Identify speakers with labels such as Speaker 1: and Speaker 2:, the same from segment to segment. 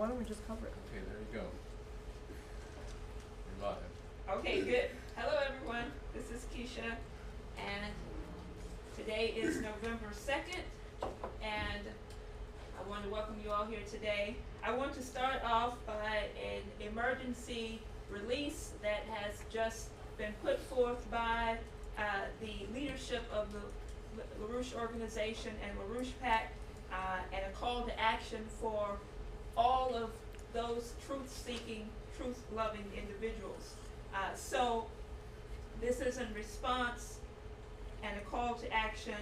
Speaker 1: why don't we just cover it?
Speaker 2: Okay, there you go. You're live.
Speaker 3: Okay, good. Hello, everyone. This is Kesha, and today is November 2nd, and I want to welcome you all here today. I want to start off by an emergency release that has just been put forth by the leadership of the LaRouche organization and LaRouche PAC, and a call to action for all of those truth-seeking, truth-loving individuals. So this is in response and a call to action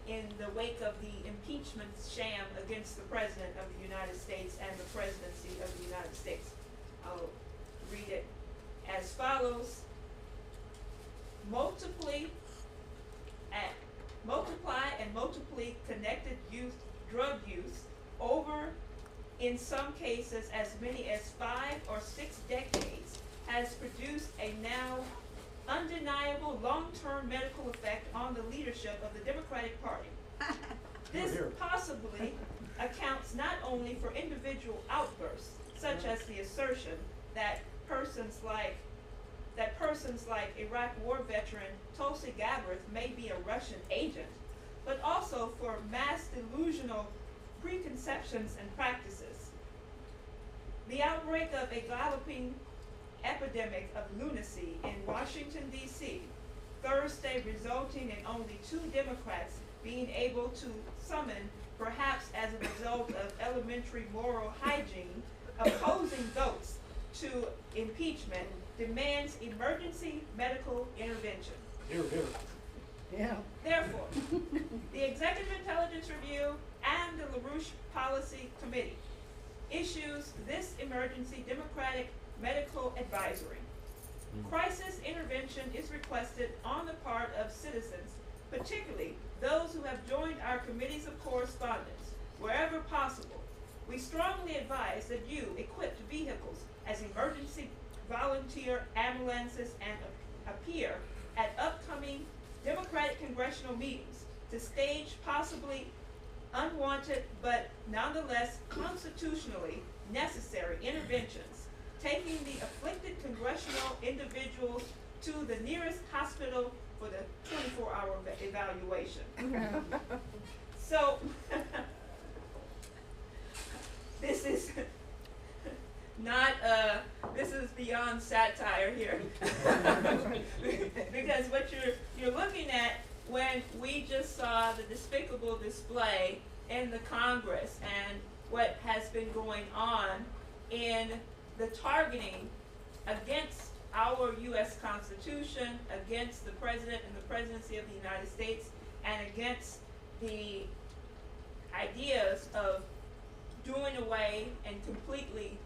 Speaker 3: in the wake of the impeachment sham against the President of the United States and the presidency of the United States. I'll read it as follows. Multiply and multiply connected youth drug use over, in some cases, as many as 5 or 6 decades, has produced a now undeniable long-term medical effect on the leadership of the Democratic Party. This possibly accounts not only for individual outbursts, such as the assertion that persons like Iraq War veteran Tulsi Gabbard may be a Russian agent, but also for mass delusional preconceptions and practices. The outbreak of a galloping epidemic of lunacy in Washington, D.C., Thursday resulting in only 2 Democrats being able to summon, perhaps as a result of elementary moral hygiene, opposing votes to impeachment, demands emergency medical intervention.
Speaker 1: Here, here. Yeah.
Speaker 3: Therefore, the Executive Intelligence Review and the LaRouche Policy Committee issues this emergency Democratic medical advisory. Crisis intervention is requested on the part of citizens, particularly those who have joined our committees of correspondence, wherever possible. We strongly advise that you equip vehicles as emergency volunteer ambulances and appear at upcoming Democratic congressional meetings to stage possibly unwanted but nonetheless constitutionally necessary interventions, taking the afflicted congressional individuals to the nearest hospital for the 24-hour evaluation. So, this is not, this is beyond satire here. Because what you're looking at when we just saw the despicable display in the Congress and what has been going on in the targeting against our U.S. Constitution, against the President and the presidency of the United States, and against the ideas of doing away and completely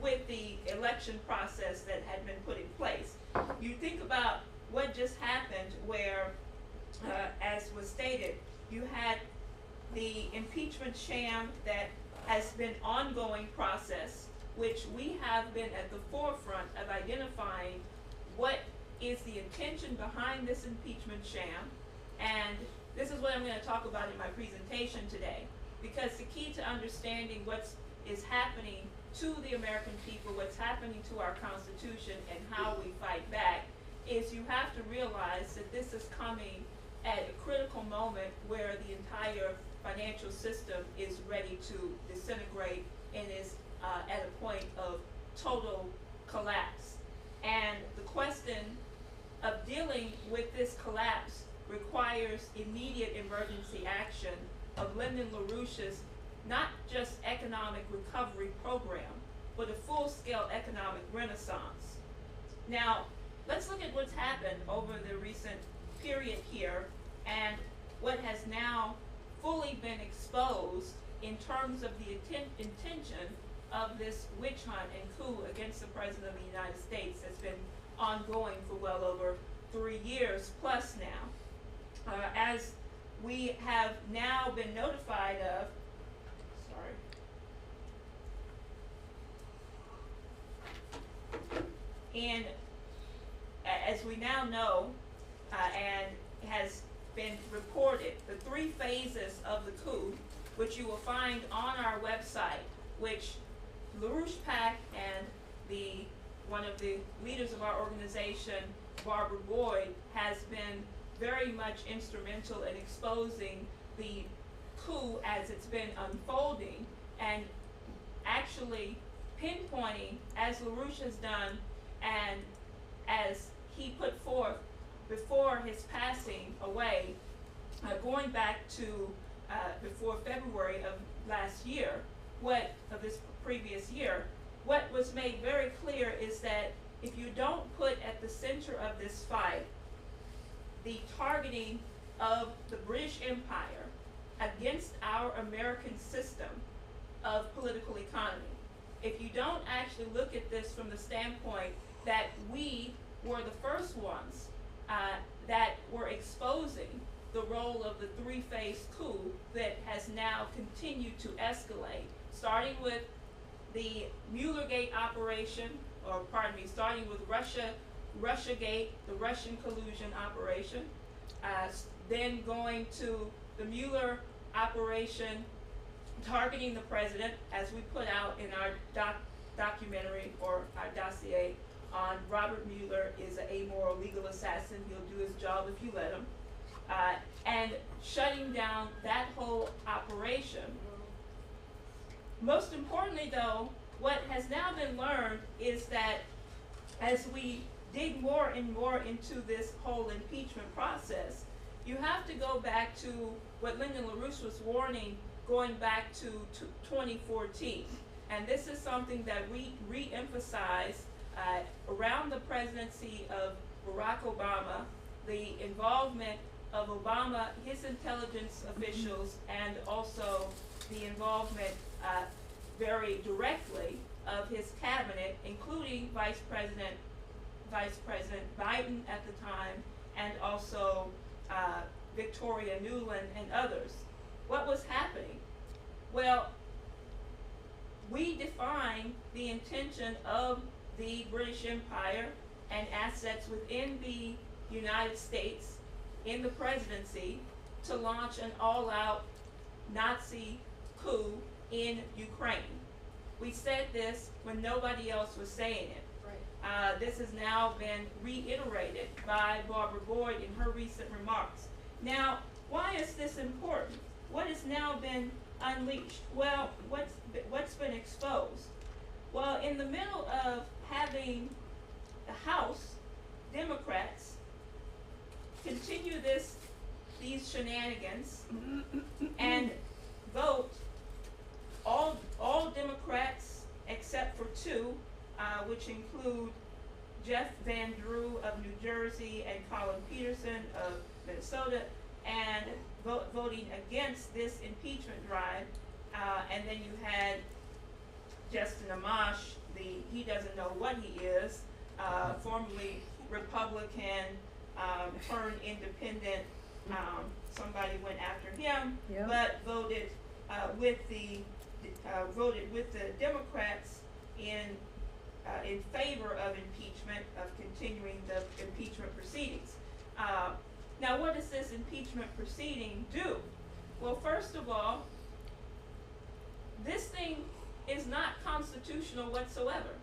Speaker 3: with the election process that had been put in place. You think about what just happened where, as was stated, you had the impeachment sham that has been ongoing process, which we have been at the forefront of identifying what is the intention behind this impeachment sham. And this is what I'm going to talk about in my presentation today, because the key to understanding what is happening to the American people, what's happening to our Constitution, and how we fight back, is you have to realize that this is coming at a critical moment where the entire financial system is ready to disintegrate and is at a point of total collapse. And the question of dealing with this collapse requires immediate emergency action of Lyndon LaRouche's not just economic recovery program, but a full-scale economic renaissance. Now, let's look at what's happened over the recent period here and what has now fully been exposed in terms of the intention of this witch hunt and coup against the President of the United States that's been ongoing for well over 3 years plus now. As we have now been notified of, and as we now know, and has been reported, the 3 phases of the coup which you will find on our website, which LaRouche PAC and one of the leaders of our organization, Barbara Boyd, has been very much instrumental in exposing the coup as it's been unfolding, and actually pinpointing, as LaRouche has done, and as he put forth before his passing away, going back to before February of last year, of this previous year, what was made very clear is that if you don't put at the center of this fight the targeting of the British Empire against our American system of political economy, if you don't actually look at this from the standpoint that we were the first ones that were exposing the role of the three-phase coup that has now continued to escalate, starting with the Muellergate operation, starting with Russiagate, the Russian collusion operation, then going to the Mueller operation targeting the president, as we put out in our documentary or our dossier on Robert Mueller is an amoral legal assassin. He'll do his job if you let him. And shutting down that whole operation. Most importantly, though, what has now been learned is that as we dig more and more into this whole impeachment process, you have to go back to what Lyndon LaRouche was warning going back to 2014. And this is something that we re-emphasize around the presidency of Barack Obama, the involvement of Obama, his intelligence officials, and also the involvement very directly of his cabinet, including Vice President Biden at the time, and also Victoria Nuland and others. What was happening? Well, we define the intention of the British Empire and assets within the United States in the presidency to launch an all-out Nazi coup in Ukraine. We said this when nobody else was saying it.
Speaker 1: Right.
Speaker 3: This has now been reiterated by Barbara Boyd in her recent remarks. Now, why is this important? What has now been unleashed? Well, what's been exposed? Well, in the middle of having the House Democrats continue these shenanigans and vote all Democrats except for two, which include Jeff Van Drew of New Jersey and Colin Peterson of Minnesota, and voting against this impeachment drive. And then you had Justin Amash, he doesn't know what he is, formerly Republican, turned independent. Somebody went after him,
Speaker 1: Yep.
Speaker 3: but voted with the Democrats in favor of impeachment, of continuing the impeachment proceedings. Now, what does this impeachment proceeding do? Well, first of all, this thing is not constitutional whatsoever.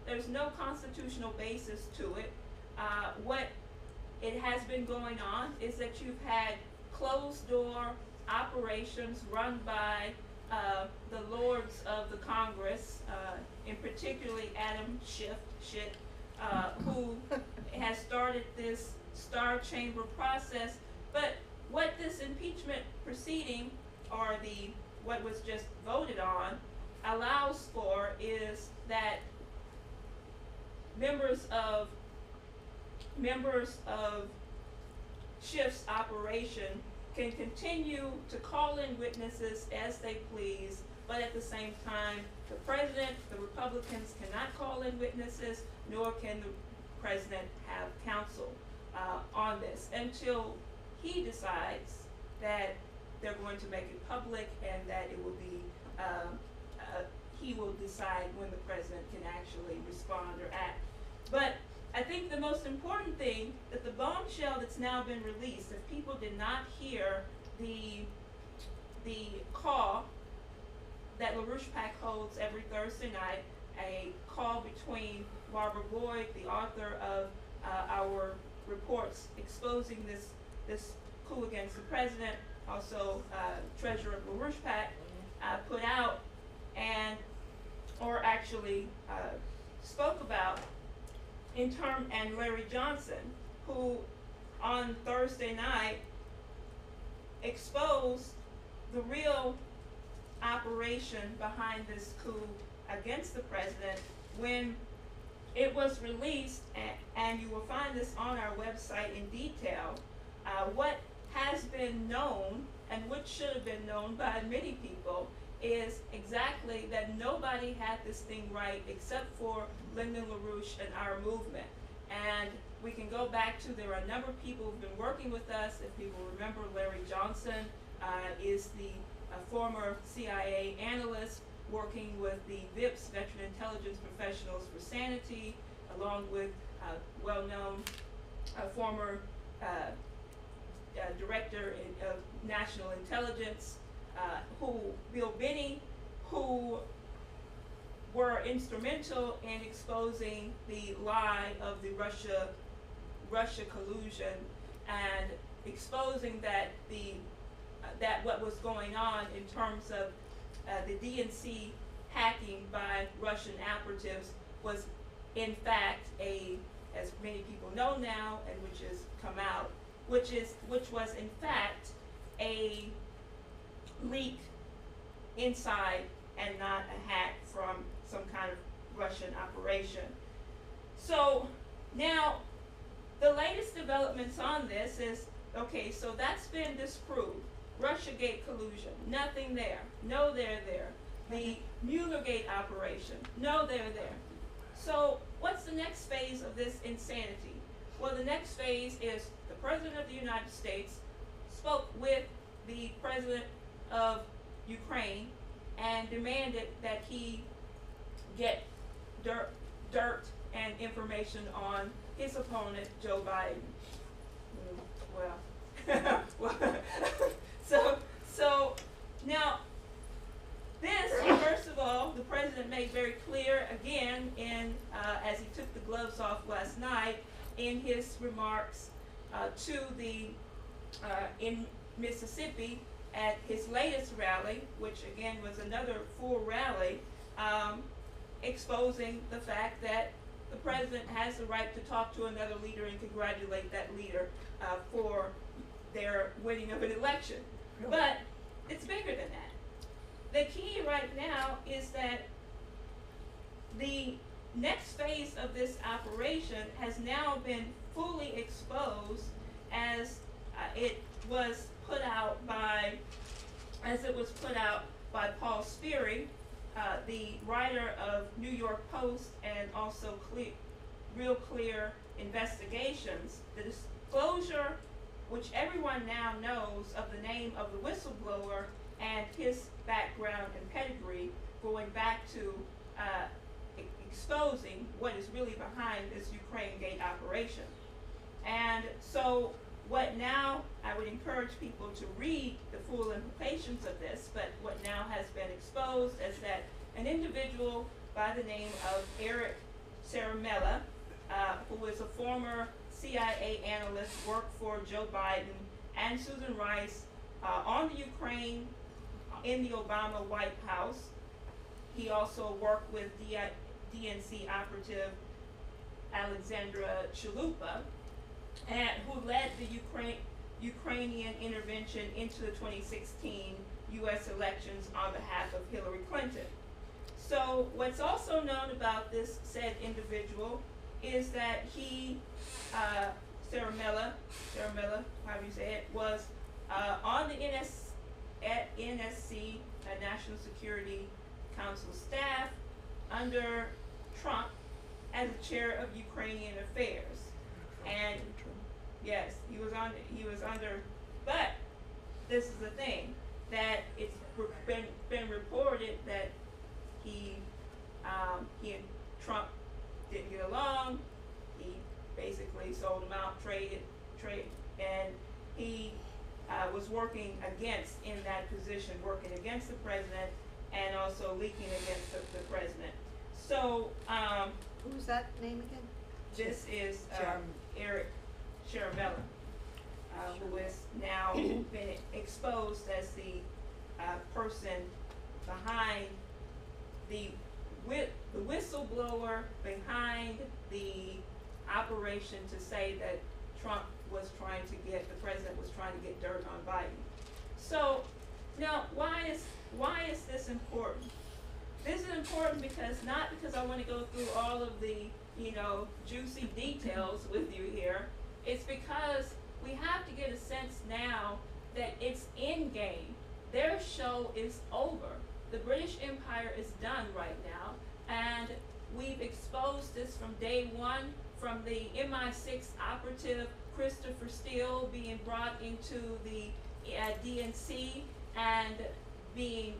Speaker 3: There's no constitutional basis to it. What it has been going on is that you've had closed-door operations run by the lords of the Congress, in particularly Adam Schiff, who has started this Star Chamber process. But what this impeachment proceeding, or what was just voted on, allows for is that members of Schiff's operation can continue to call in witnesses as they please, but at the same time, the president, the Republicans cannot call in witnesses, nor can the president have counsel on this until he decides that they're going to make it public and that it will be, he will decide when the president can actually respond or act. But I think the most important thing, that the bombshell that's now been released, if people did not hear the the call that LaRouche PAC holds every Thursday night, a call between Barbara Boyd, the author of our reports exposing this coup against the president, also treasurer of LaRouche PAC, put out or actually spoke about and Larry Johnson, who on Thursday night exposed the real operation behind this coup against the president when it was released, and you will find this on our website in detail, what has been known and what should have been known by many people is exactly that nobody had this thing right except for Lyndon LaRouche and our movement. And we can go back to, there are a number of people who've been working with us. If people remember, Larry Johnson is the former CIA analyst working with the VIPs, Veteran Intelligence Professionals for Sanity, along with well-known former Director of National Intelligence, Bill Binney, who were instrumental in exposing the lie of the Russia collusion and exposing that that what was going on in terms of the DNC hacking by Russian operatives was in fact as many people know now, and which has come out, which was in fact a leak inside and not a hack from some kind of Russian operation. So now the latest developments on this is, okay, so that's been disproved. Russiagate collusion, nothing there. No, they're there. The Muellergate operation, no, they're there. So what's the next phase of this insanity? Well, the next phase is the President of the United States spoke with the President of Ukraine and demanded that he get dirt and information on his opponent, Joe Biden. So now this, first of all, the president made very clear again as he took the gloves off last night in his remarks to in Mississippi at his latest rally, which again was another full rally, exposing the fact that the president has the right to talk to another leader and congratulate that leader for their winning of an election.
Speaker 1: Really?
Speaker 3: But it's bigger than that. The key right now is that the next phase of this operation has now been fully exposed as it was put out by Paul Sperry, the writer of New York Post and also Real Clear Investigations. The disclosure, which everyone now knows of the name of the whistleblower and his background and pedigree, going back to exposing what is really behind this Ukraine-gate operation. And so what now, I would encourage people to read the full implications of this, but what now has been exposed is that an individual by the name of Eric Ciaramella, who is a former CIA analyst, worked for Joe Biden and Susan Rice on the Ukraine in the Obama White House. He also worked with DNC operative Alexandra Chalupa, and who led the Ukrainian intervention into the 2016 U.S. elections on behalf of Hillary Clinton. So what's also known about this said individual is that he, Ciaramella, however you say it, was on the NSC, National Security Council staff under Trump as the chair of Ukrainian affairs. And yes, he was under, but this is the thing, that it's been reported that he and Trump didn't get along. He basically sold him out, traded, and he was working against in that position, working against the president and also leaking against the president. So
Speaker 2: Who's that name again?
Speaker 3: this is
Speaker 1: Sharon.
Speaker 3: Eric Sharamella, who has now been exposed as the person behind the whistleblower behind the operation to say that Trump was trying to get, the president was trying to get dirt on Biden. So now why is this important? This is important because, not because I want to go through all of the, juicy details with you here. It's because we have to get a sense now that it's in game. Their show is over. The British Empire is done right now, and we've exposed this from day one, from the MI6 operative Christopher Steele being brought into the DNC and being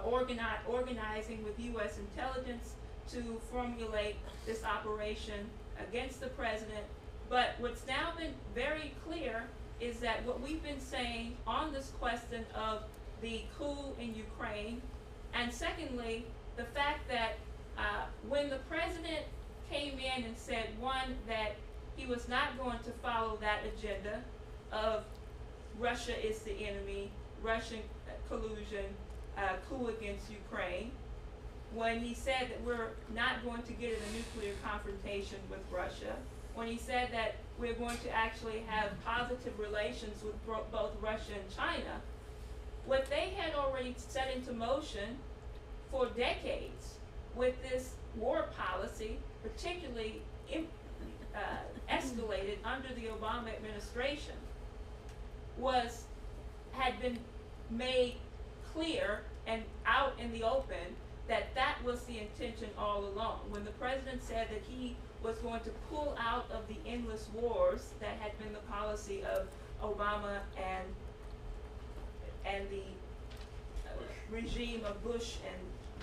Speaker 3: organizing with U.S. intelligence to formulate this operation against the president. But what's now been very clear is that what we've been saying on this question of the coup in Ukraine, and secondly, the fact that when the president came in and said, one, that he was not going to follow that agenda of Russia is the enemy, Russian collusion, coup against Ukraine, when he said that we're not going to get in a nuclear confrontation with Russia, when he said that we're going to actually have positive relations with both Russia and China, what they had already set into motion for decades with this war policy, particularly escalated under the Obama administration, had been made clear and out in the open that was the intention all along. When the president said that he was going to pull out of the endless wars that had been the policy of Obama and the regime of Bush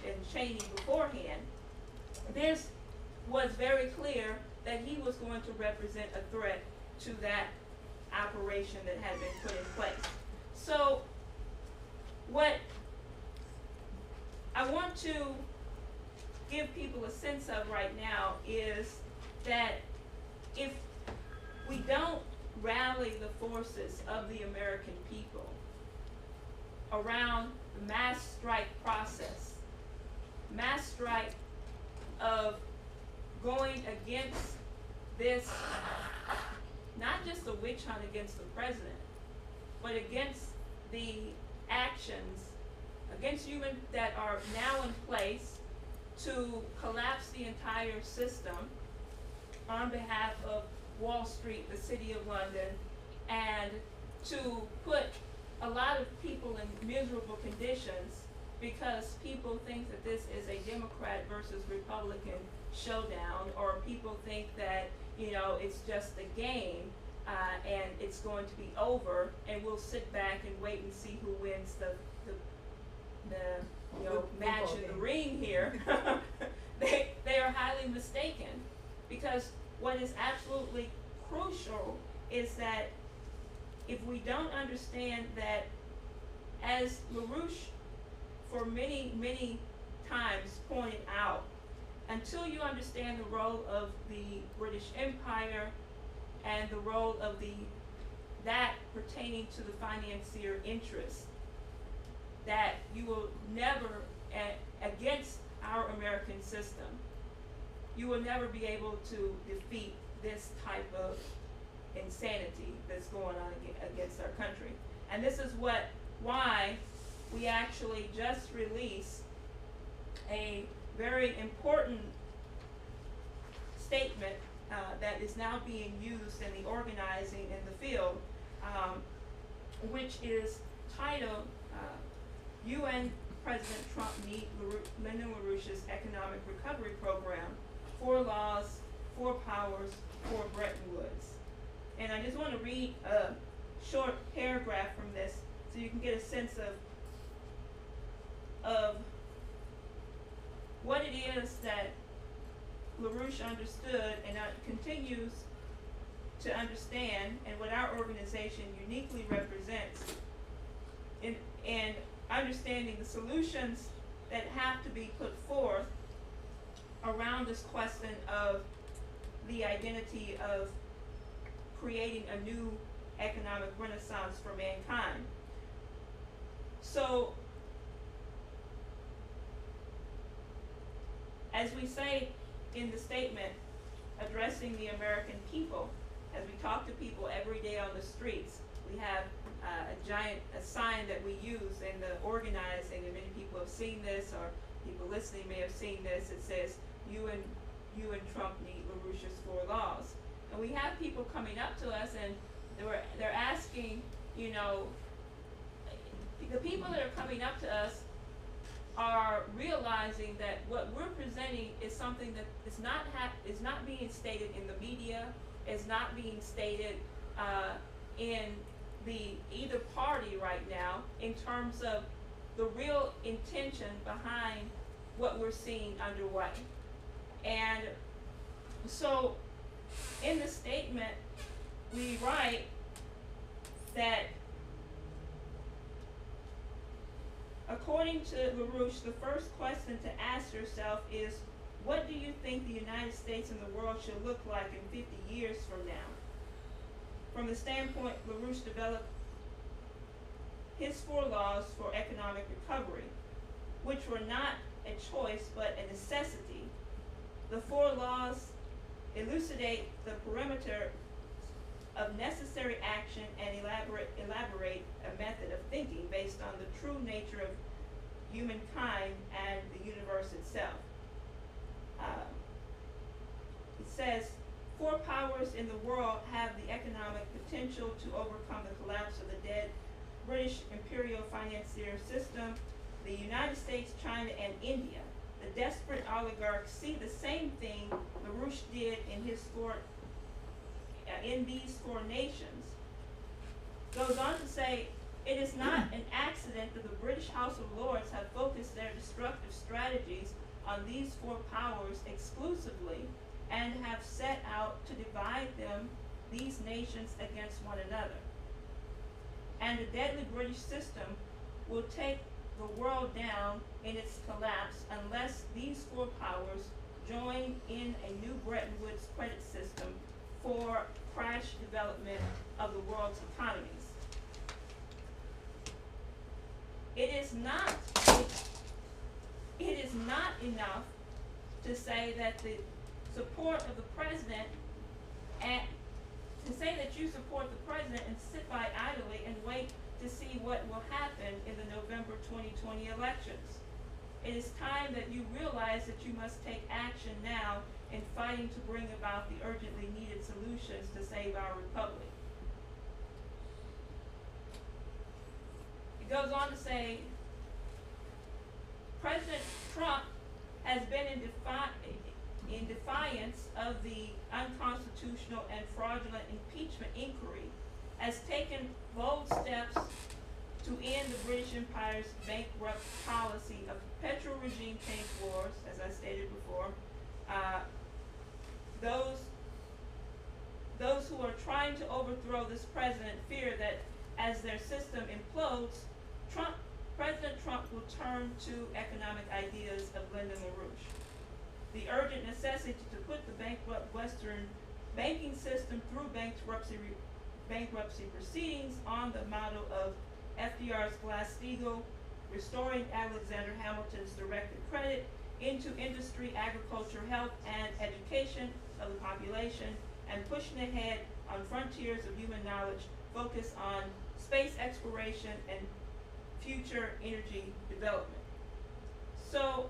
Speaker 3: and Cheney beforehand, this was very clear that he was going to represent a threat to that operation that had been put in place. So what I want to give people a sense of right now is that if we don't rally the forces of the American people around the mass strike process, mass strike of going against this, not just a witch hunt against the president, but against the actions against human that are now in place to collapse the entire system on behalf of Wall Street, the City of London, and to put a lot of people in miserable conditions because people think that this is a Democrat versus Republican showdown, or people think that, it's just a game and it's going to be over, and we'll sit back and wait and see who wins the match in the ring here. They are highly mistaken, because what is absolutely crucial is that if we don't understand that, as LaRouche for many, many times pointed out, until you understand the role of the British Empire and the role of that pertaining to the financier interest, that you will never, against our American system, you will never be able to defeat this type of insanity that's going on against our country. And this is why we actually just released a very important statement that is now being used in the organizing in the field, which is titled UN President Trump Meet Lyndon LaRouche's Economic Recovery Program, 4 Laws, 4 Powers, 4 Bretton Woods. And I just want to read a short paragraph from this so you can get a sense of what it is that LaRouche understood, and continues to understand, and what our organization uniquely represents in understanding the solutions that have to be put forth around this question of the identity of creating a new economic renaissance for mankind. So, as we say in the statement addressing the American people, as we talk to people every day on the streets, we have a sign that we use in the organizing, and many people have seen this, or people listening may have seen this. It says, you and Trump need LaRouche's 4 laws. And we have people coming up to us, and they're asking, you know, the people that are coming up to us are realizing that what we're presenting is something that is not being stated in the media, is not being stated in the either party right now, in terms of the real intention behind what we're seeing underway. And so in the statement we write that according to LaRouche, the first question to ask yourself is, what do you think the United States and the world should look like in 50 years from now? From the standpoint, LaRouche developed his 4 laws for economic recovery, which were not a choice but a necessity. The 4 laws elucidate the perimeter of necessary action and elaborate a method of thinking based on the true nature of humankind and the universe itself. It says, 4 powers in the world have the economic potential to overcome the collapse of the dead British imperial financier system. The United States, China, and India. The desperate oligarchs see the same thing LaRouche did in his in these 4 nations. Goes on to say, it is not an accident that the British House of Lords have focused their destructive strategies on these 4 powers exclusively, and have set out to divide these nations against one another. And the deadly British system will take the world down in its collapse unless these 4 powers join in a new Bretton Woods credit system for crash development of the world's economies. It is not enough to say that the support of the president, and to say that you support the president and sit by idly and wait to see what will happen in the November 2020 elections. It is time that you realize that you must take action now in fighting to bring about the urgently needed solutions to save our republic. It goes on to say, President Trump has been in defiance of the unconstitutional and fraudulent impeachment inquiry, has taken bold steps to end the British Empire's bankrupt policy of perpetual regime change wars, as I stated before. Those who are trying to overthrow this president fear that as their system implodes, President Trump will turn to economic ideas of Lyndon LaRouche. The urgent necessity to put the bankrupt Western banking system through bankruptcy proceedings on the model of FDR's Glass-Steagall, restoring Alexander Hamilton's directed credit into industry, agriculture, health, and education of the population, and pushing ahead on frontiers of human knowledge, focus on space exploration and future energy development. So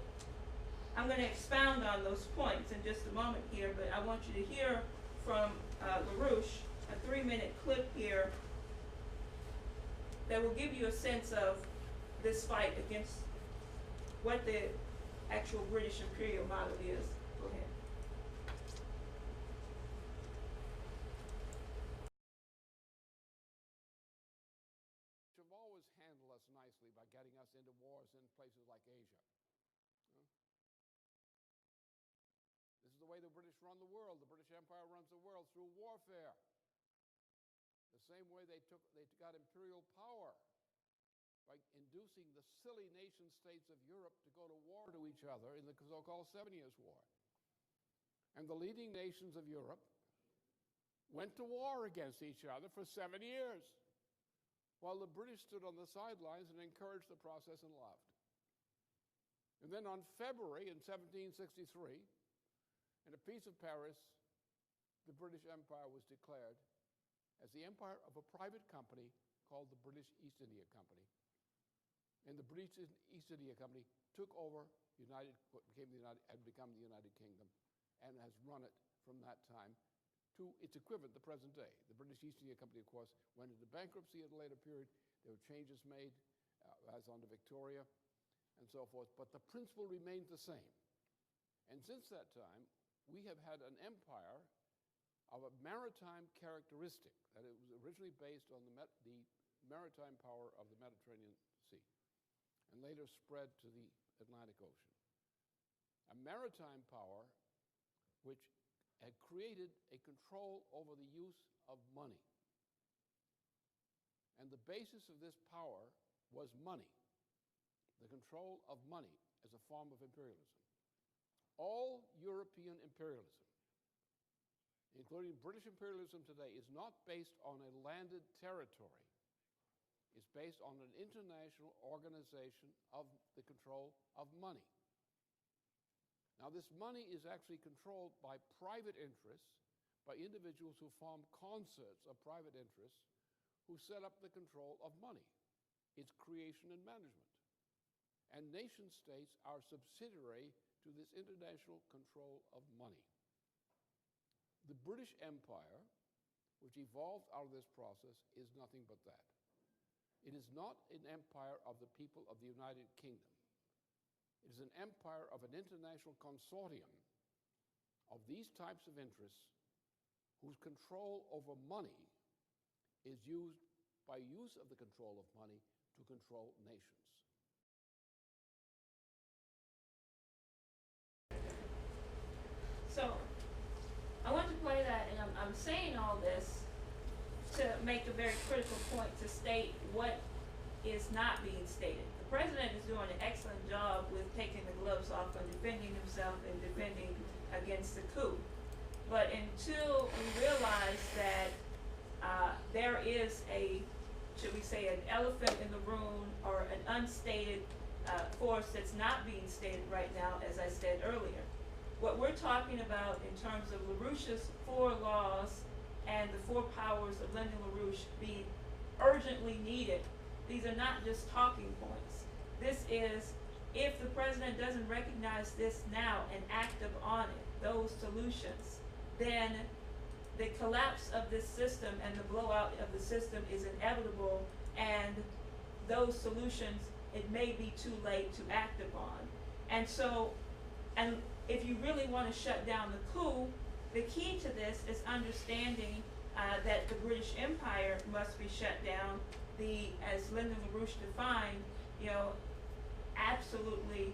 Speaker 3: I'm going to expound on those points in just a moment here, but I want you to hear from LaRouche, a 3-minute clip here that will give you a sense of this fight against what the actual British imperial model is. Go ahead.
Speaker 4: Have always handled us nicely by getting us into wars in places like Asia. This is the way the British run the world. The British Empire runs the world through warfare. same way they got imperial power by inducing the silly nation states of Europe to go to war to each other in the so-called 7 Years' War. And the leading nations of Europe went to war against each other for 7 years, while the British stood on the sidelines and encouraged the process and laughed. And then on February in 1763, in the Peace of Paris, the British Empire was declared as the empire of a private company called the British East India Company. And the British East India Company took over what had become the United Kingdom, and has run it from that time to its equivalent the present day. The British East India Company, of course, went into bankruptcy at a later period. There were changes made, as under Victoria, and so forth, but the principle remained the same. And since that time, we have had an empire of a maritime characteristic, that it was originally based on the maritime power of the Mediterranean Sea, and later spread to the Atlantic Ocean. A maritime power which had created a control over the use of money. And the basis of this power was money, the control of money as a form of imperialism. All European imperialism, including British imperialism today, is not based on a landed territory. It's based on an international organization of the control of money. Now, this money is actually controlled by private interests, by individuals who form concerts of private interests who set up the control of money, its creation and management. And nation states are subsidiary to this international control of money. The British Empire, which evolved out of this process, is nothing but that. It is not an empire of the people of the United Kingdom. It is an empire of an international consortium of these types of interests whose control over money is used by use of the control of money to control nations.
Speaker 3: So I want to play that, and I'm saying all this to make a very critical point, to state what is not being stated. The president is doing an excellent job with taking the gloves off and defending himself and defending against the coup. But until we realize that there is should we say, an elephant in the room, or an unstated force that's not being stated right now, as I said earlier. What we're talking about in terms of LaRouche's 4 laws and the 4 powers of Lyndon LaRouche being urgently needed, these are not just talking points. This is, if the president doesn't recognize this now and act upon it, those solutions, then the collapse of this system and the blowout of the system is inevitable, and those solutions, it may be too late to act upon. And so, and if you really want to shut down the coup, the key to this is understanding that the British Empire must be shut down. As Lyndon LaRouche defined, absolutely,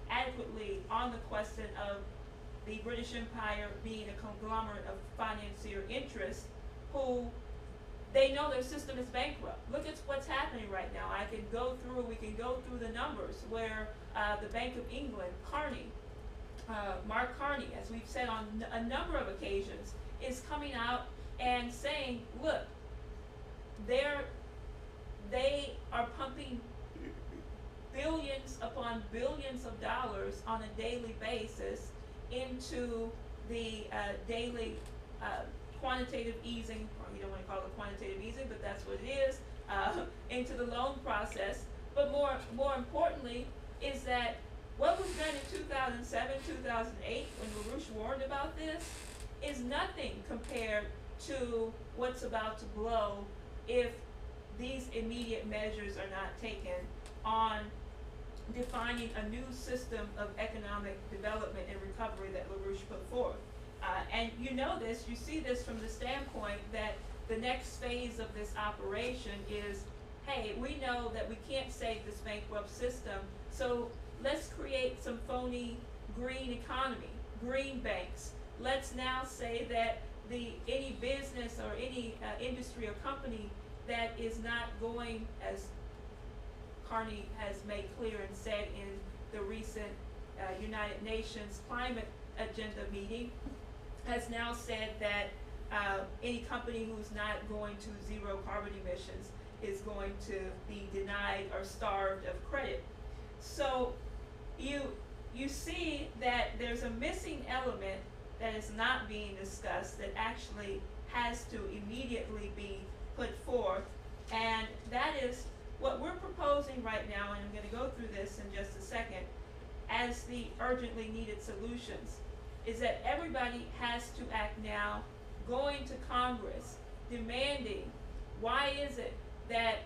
Speaker 3: adequately on the question of the British Empire being a conglomerate of financier interests who, they know their system is bankrupt. Look at what's happening right now. We can go through the numbers where the Bank of England, Mark Carney, as we've said on a number of occasions, is coming out and saying, look, they are pumping billions upon billions of dollars on a daily basis into the daily quantitative easing, or you don't want to call it quantitative easing, but that's what it is, into the loan process. But more importantly is that what was done in 2007, 2008, when LaRouche warned about this, is nothing compared to what's about to blow if these immediate measures are not taken on defining a new system of economic development and recovery that LaRouche put forth. And you see this from the standpoint that the next phase of this operation is, hey, we know that we can't save this bankrupt system, so let's create some phony green economy, green banks, let's now say that any business or any industry or company that is not going, as Carney has made clear and said in the recent United Nations climate agenda meeting, has now said that any company who's not going to zero carbon emissions is going to be denied or starved of credit. So you see that there's a missing element that is not being discussed that actually has to immediately be put forth, and that is what we're proposing right now, and I'm going to go through this in just a second, as the urgently needed solutions, is that everybody has to act now, going to Congress, demanding, why is it that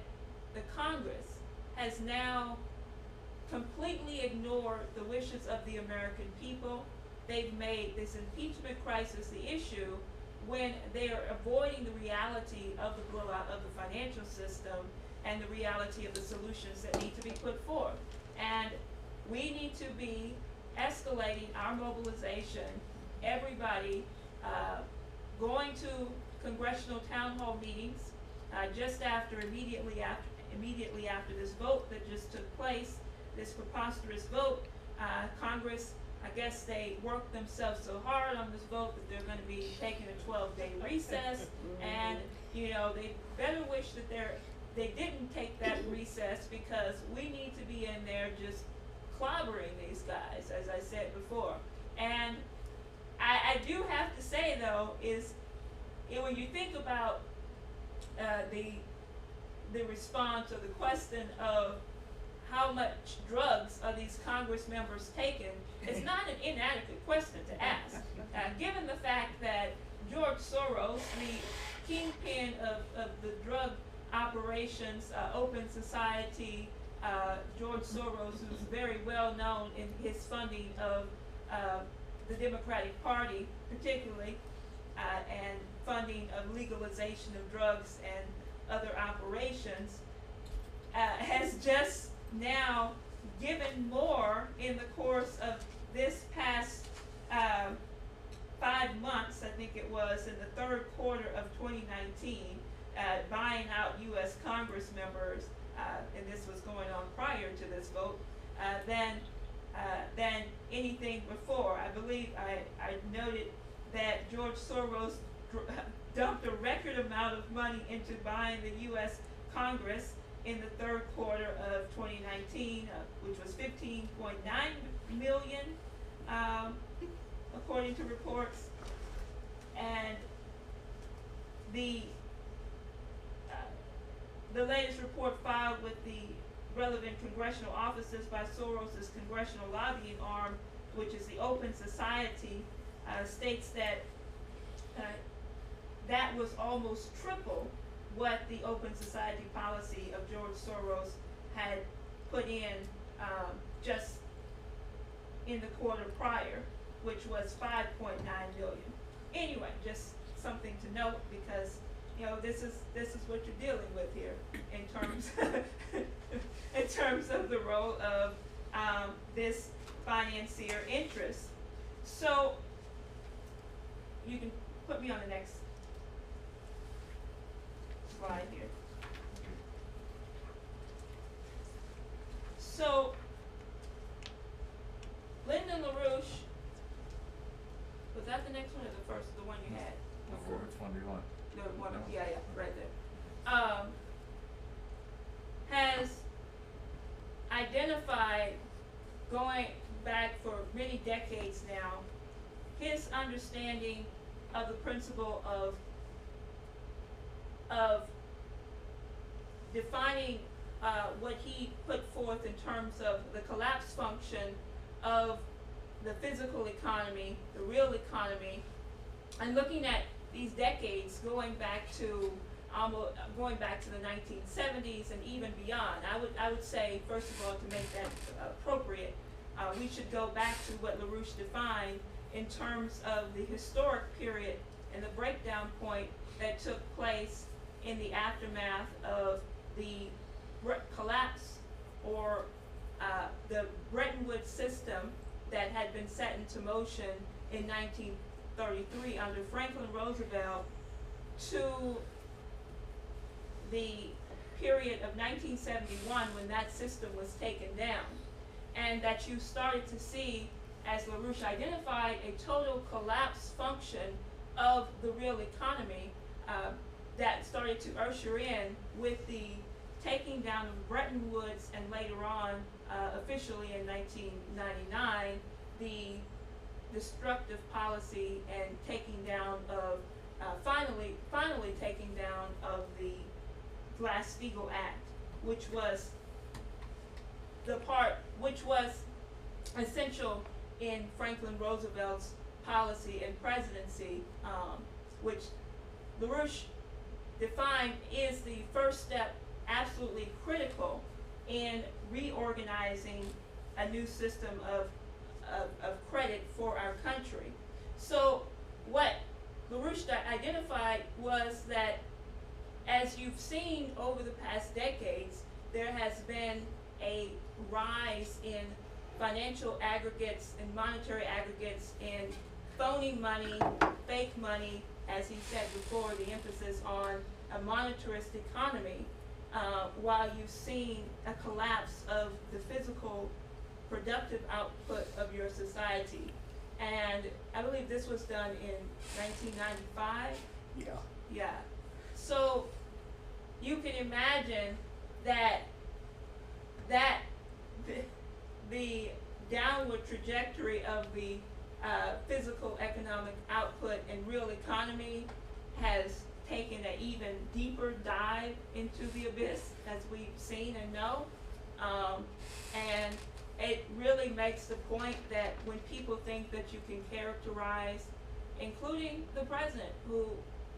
Speaker 3: the Congress has now completely ignored the wishes of the American people? They've made this impeachment crisis the issue when they are avoiding the reality of the blowout of the financial system and the reality of the solutions that need to be put forth. And we need to be escalating our mobilization, everybody going to congressional town hall meetings immediately after this vote that just took place, this preposterous vote. Congress, I guess they worked themselves so hard on this vote that they're going to be taking a 12-day recess, and they better wish that they didn't take that recess, because we need to be in there just clobbering these guys, as I said before. And I do have to say, though, is when you think about the response or the question of how much drugs are these Congress members taking, it's not an inadequate question to ask. Given the fact that George Soros, the kingpin of the drug operations, Open Society, George Soros, who's very well known in his funding of the Democratic Party particularly, and funding of legalization of drugs and other operations, has just now given more in the course of this past 5 months, I think it was, in the third quarter of 2019, buying out U.S. Congress members, and this was going on prior to this vote, than anything before. I believe I noted that George Soros dumped a record amount of money into buying the U.S. Congress in the third quarter of 2019, which was $15.9 million, according to reports. And the latest report filed with the relevant congressional offices by Soros' congressional lobbying arm, which is the Open Society, states that that was almost triple what the Open Society policy of George Soros had put in just in the quarter prior, which was $5.9 million. Anyway, just something to note, because this is what you're dealing with here in terms of the role of this financier interest. So you can put me on the next slide here. So Lyndon LaRouche, was that the next one or the first, the one you had?
Speaker 5: Which one do you want?
Speaker 3: The one, yeah, right there. Has identified, going back for many decades now, his understanding of the principle of defining what he put forth in terms of the collapse function of the physical economy, the real economy, and looking at these decades going back to the 1970s and even beyond. I would say, first of all, to make that appropriate, we should go back to what LaRouche defined in terms of the historic period and the breakdown point that took place in the aftermath of the collapse or the Bretton Woods system that had been set into motion in 1933 under Franklin Roosevelt to the period of 1971 when that system was taken down, and that you started to see, as LaRouche identified, a total collapse function of the real economy that started to usher in with the taking down of Bretton Woods, and later on, officially in 1999, the destructive policy and taking down of, finally taking down of the Glass-Steagall Act, which was essential in Franklin Roosevelt's policy and presidency, which LaRouche defined is the first step, absolutely critical in reorganizing a new system of credit for our country. So what LaRouche identified was that, as you've seen over the past decades, there has been a rise in financial aggregates and monetary aggregates in phony money, fake money, as he said before, the emphasis on a monetarist economy, while you've seen a collapse of the physical productive output of your society. And I believe this was done in 1995. Yeah. So you can imagine that the downward trajectory of the physical economic output and real economy has taken an even deeper dive into the abyss, as we've seen and know. And it really makes the point that when people think that you can characterize, including the president, who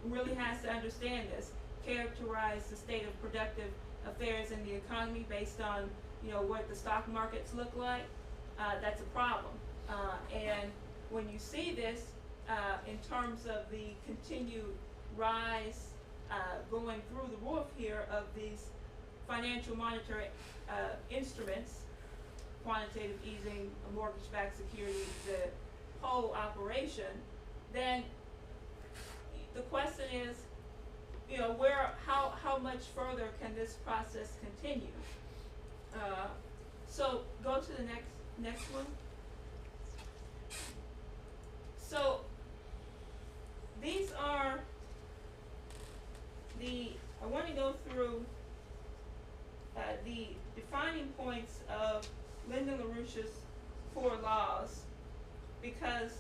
Speaker 3: really has to understand this, characterize the state of productive affairs in the economy based on, what the stock markets look like, that's a problem. And when you see this in terms of the continued rise going through the roof here of these financial monetary instruments, quantitative easing, mortgage-backed securities, the whole operation, then the question is, how much further can this process continue? So go to the next one. So these are I want to go through the defining points of Lyndon LaRouche's 4 laws, because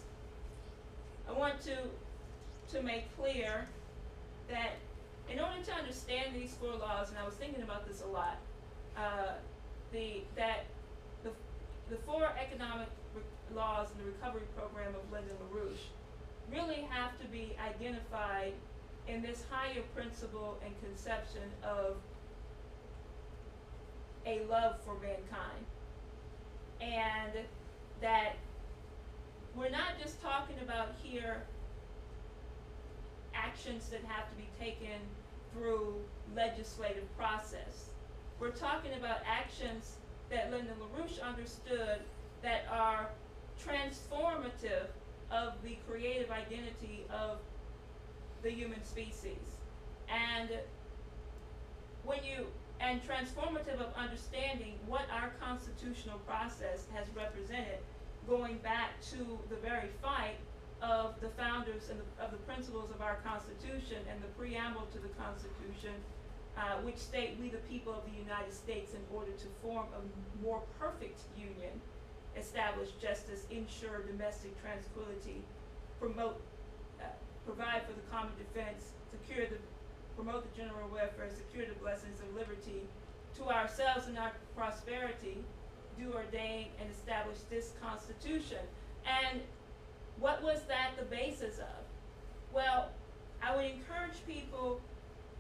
Speaker 3: I want to make clear that in order to understand these 4 laws, and I was thinking about this a lot, the 4 economic laws in the recovery program of Lyndon LaRouche really have to be identified in this higher principle and conception of a love for mankind. And that we're not just talking about here actions that have to be taken through legislative process. We're talking about actions that Lyndon LaRouche understood that are transformative of the creative identity of the human species. And transformative of understanding what our constitutional process has represented, going back to the very fight of the founders and of the principles of our Constitution and the preamble to the Constitution, which state, "We the people of the United States, in order to form a more perfect union, establish justice, ensure domestic tranquility, provide for the common defense, promote the general welfare, secure the blessings of liberty, to ourselves and our prosperity, do ordain and establish this Constitution." And what was that the basis of? Well, I would encourage people,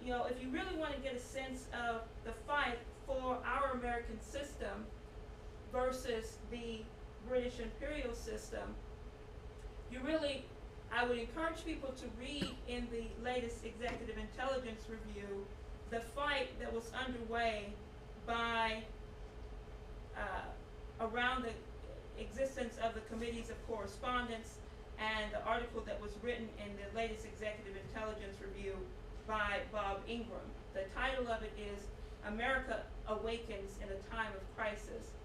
Speaker 3: if you really want to get a sense of the fight for our American system versus the British imperial system, I would encourage people to read in the latest Executive Intelligence Review the fight that was underway by around the existence of the committees of correspondence and the article that was written in the latest Executive Intelligence Review by Bob Ingram. The title of it is America Awakens in a Time of Crisis.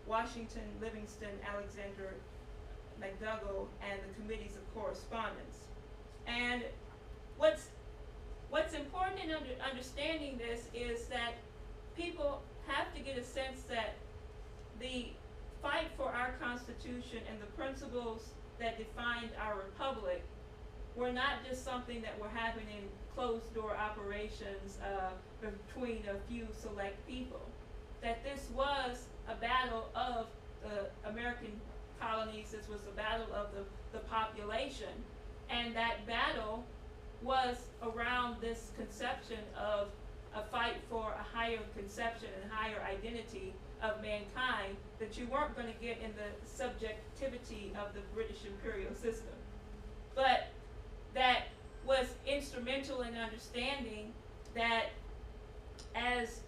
Speaker 3: Washington, Livingston, Alexander McDougall, and the Committees of Correspondence. And what's important in understanding this is that people have to get a sense that the fight for our Constitution and the principles that defined our republic were not just something that were happening in closed-door operations between a few select people. That this was a battle of the American colonies. This was a battle of the population, and that battle was around this conception of a fight for a higher conception and higher identity of mankind that you weren't going to get in the subjectivity of the British imperial system, but that was instrumental in understanding that as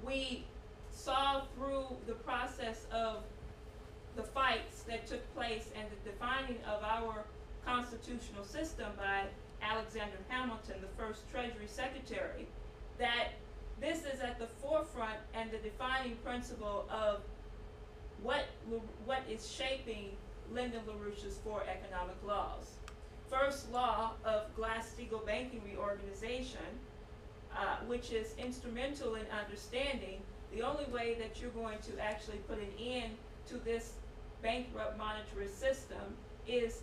Speaker 3: we saw through the process of the fights that took place and the defining of our constitutional system by Alexander Hamilton, the first Treasury Secretary, that this is at the forefront and the defining principle of what is shaping Lyndon LaRouche's 4 economic laws. First law of Glass-Steagall banking reorganization, which is instrumental in understanding the only way that you're going to actually put an end to this bankrupt monetarist system is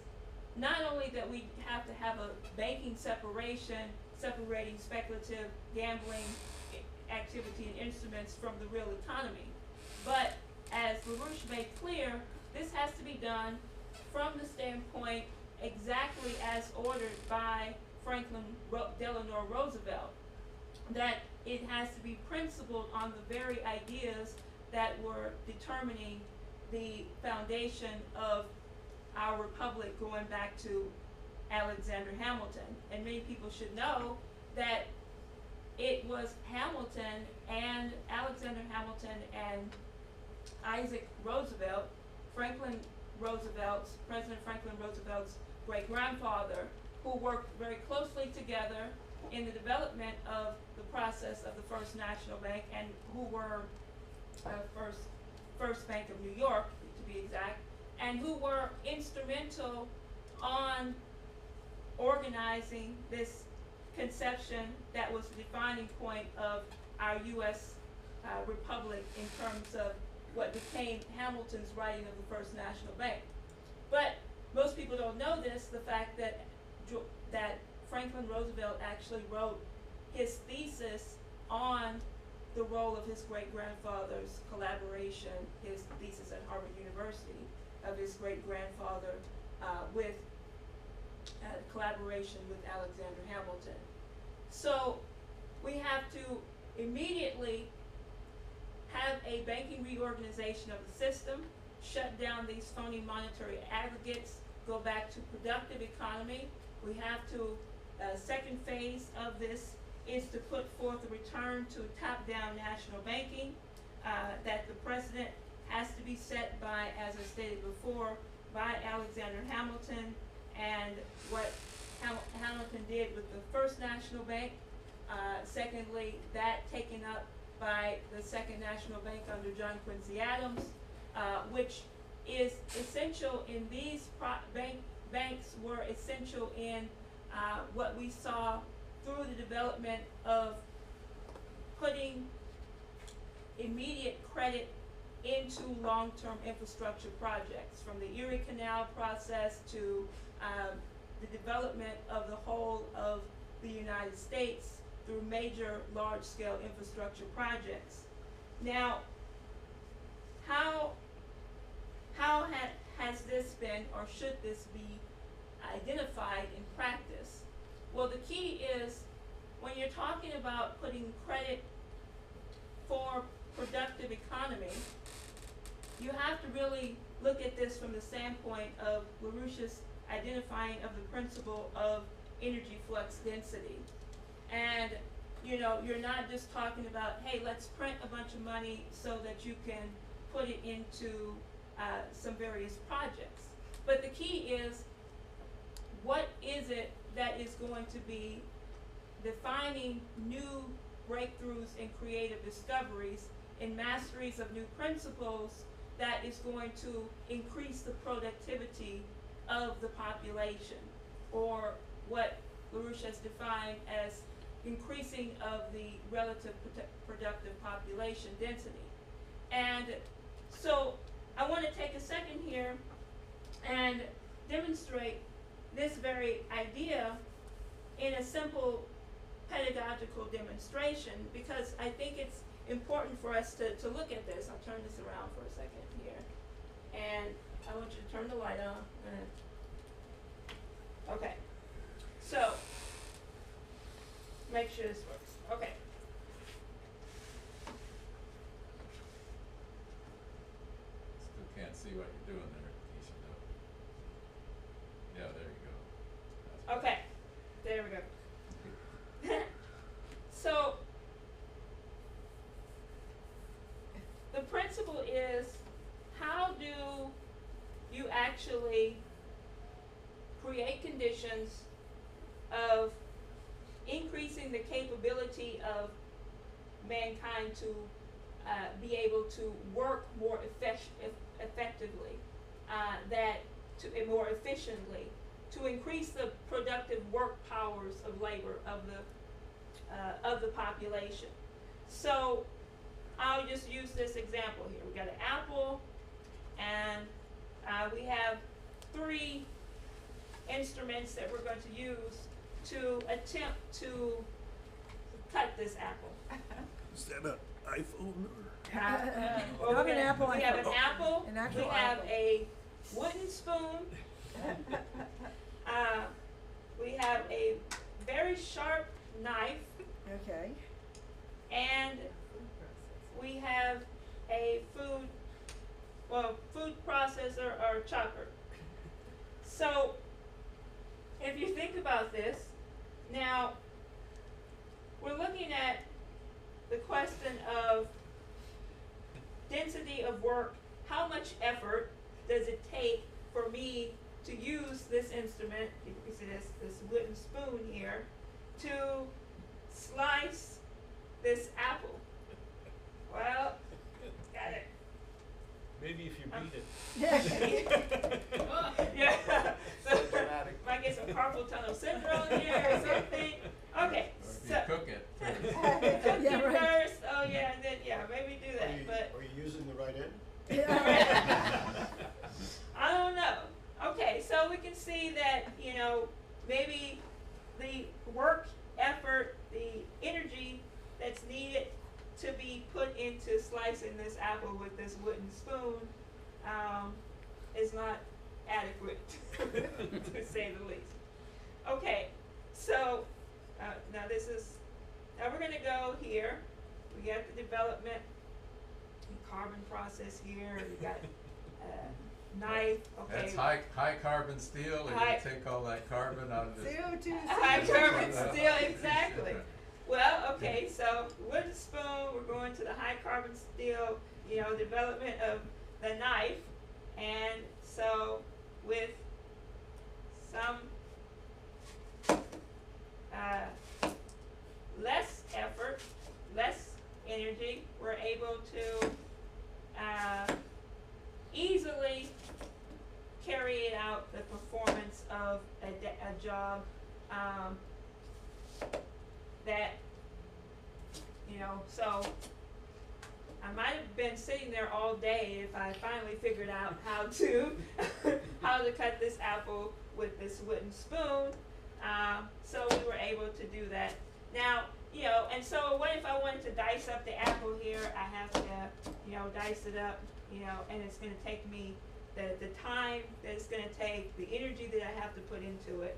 Speaker 3: not only that we have to have a banking separation, separating speculative gambling activity and instruments from the real economy, but as LaRouche made clear, this has to be done from the standpoint exactly as ordered by Franklin Delano Roosevelt, that it has to be principled on the very ideas that were determining the foundation of our republic going back to Alexander Hamilton. And many people should know that it was Hamilton and Alexander Hamilton and Isaac Roosevelt, President Franklin Roosevelt's great-grandfather, who worked very closely together in the development of the process of the First National Bank, and who were First Bank of New York, to be exact, and who were instrumental on organizing this conception that was the defining point of our U.S. Republic in terms of what became Hamilton's writing of the First National Bank. But most people don't know this, the fact that Franklin Roosevelt actually wrote his thesis on the role of his great-grandfather's collaboration, his thesis at Harvard University, of his great-grandfather with collaboration with Alexander Hamilton. So we have to immediately have a banking reorganization of the system, shut down these phony monetary aggregates, go back to productive economy. We have to, second phase of this is to put forth a return to top-down national banking, that the president has to be set by, as I stated before, by Alexander Hamilton, and what Hamilton did with the First National Bank. Secondly, that taken up by the Second National Bank under John Quincy Adams, which is essential in these banks were essential in what we saw through the development of putting immediate credit into long-term infrastructure projects, from the Erie Canal process to the development of the whole of the United States through major large-scale infrastructure projects. Now, how has this been, or should this be identified in practice? Well, the key is when you're talking about putting credit for productive economy, you have to really look at this from the standpoint of LaRouche's identifying of the principle of energy flux density. And you know, you're not just talking about, hey, let's print a bunch of money so that you can put it into some various projects. But the key is what is it that is going to be defining new breakthroughs and creative discoveries and masteries of new principles that is going to increase the productivity of the population, or what LaRouche has defined as increasing of the relative productive population density. And so I want to take a second here and demonstrate this very idea in a simple pedagogical demonstration, because I think it's important for us to look at this. I'll turn this around for a second here. And I want you to turn the light on. Okay. So, make sure this works. Okay.
Speaker 5: Still can't see what you're doing there, Kesha, though. Yeah, there you go. That's
Speaker 3: Okay. There we go. So, the principle is, how do you actually create conditions of increasing the capability of mankind to be able to work more effectively, more efficiently, to increase the productive work powers of labor of the population. So I'll just use this example here. We got an apple, and we have 3 instruments that we're going to use to attempt to cut this apple.
Speaker 6: Is that an iPhone
Speaker 3: Well,
Speaker 1: Not an apple,
Speaker 3: we have an
Speaker 1: iPhone.
Speaker 3: apple.
Speaker 1: An actual
Speaker 3: We have
Speaker 1: apple.
Speaker 3: a wooden spoon. We have a very sharp knife,
Speaker 1: Okay.
Speaker 3: and we have a food processor or chopper. So, if you think about this, now we're looking at the question of density of work. How much effort does it take for me to use this instrument, you can see this wooden spoon here, to slice this apple? Well, got it.
Speaker 6: Maybe if you beat it.
Speaker 3: Yeah. So, might get some carpal tunnel syndrome here or something. Okay.
Speaker 5: Or if
Speaker 3: So
Speaker 5: you cook it first.
Speaker 3: cook
Speaker 1: Yeah,
Speaker 3: it
Speaker 1: right.
Speaker 3: first. Oh yeah, and then maybe do that. But
Speaker 7: Are you using the right end?
Speaker 3: I don't know. Okay, so we can see that, maybe the work effort, the energy that's needed to be put into slicing this apple with this wooden spoon is not adequate, to say the least. Okay, so now we're going to go here. We got the development, carbon process here. We got knife. Okay.
Speaker 5: That's high carbon steel, and you take all that carbon out of this.
Speaker 1: CO2.
Speaker 3: High carbon steel, exactly. Well, okay, so wooden spoon, we're going to the high carbon steel, development of the knife. And so with some less effort, less energy, we're able to easily carry out the performance of a job that, so I might have been sitting there all day if I finally figured out how to cut this apple with this wooden spoon. So we were able to do that. Now, and so what if I wanted to dice up the apple here? I have to, dice it up, and it's going to take me the time that it's going to take, the energy that I have to put into it.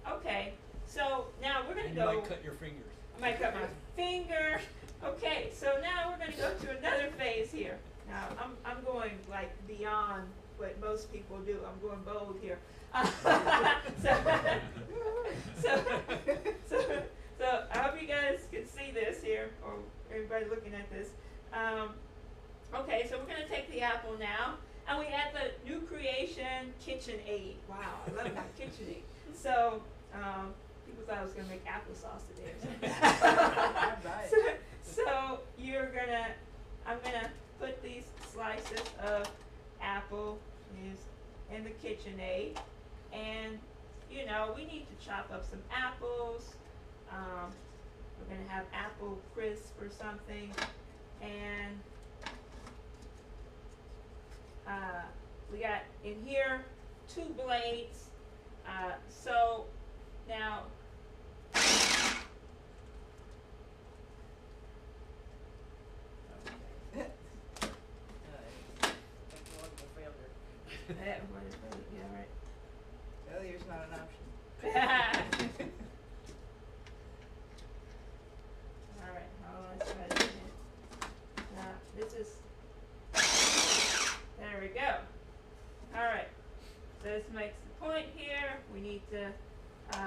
Speaker 3: Okay, so now we're going to go.
Speaker 6: You might cut your fingers.
Speaker 3: I might cut my finger. Okay, so now we're going to go to another phase here. Now I'm going like beyond what most people do. I'm going bold here. So I hope you guys can see this here, or everybody looking at this. Okay, so we're going to take the apple now, and we add the new creation KitchenAid. Wow, I love that KitchenAid. So, people thought I was gonna make applesauce today or something.
Speaker 1: Right.
Speaker 3: So I'm gonna put these slices of apple in the KitchenAid, and you know, we need to chop up some apples. We're gonna have apple crisp or something, and we got in here 2 blades. So now yeah, right.
Speaker 1: Failure's not an option.
Speaker 3: All right, hold on, let's try this again. Now, this is, there we go. All right, so this makes the point here. We need to, put my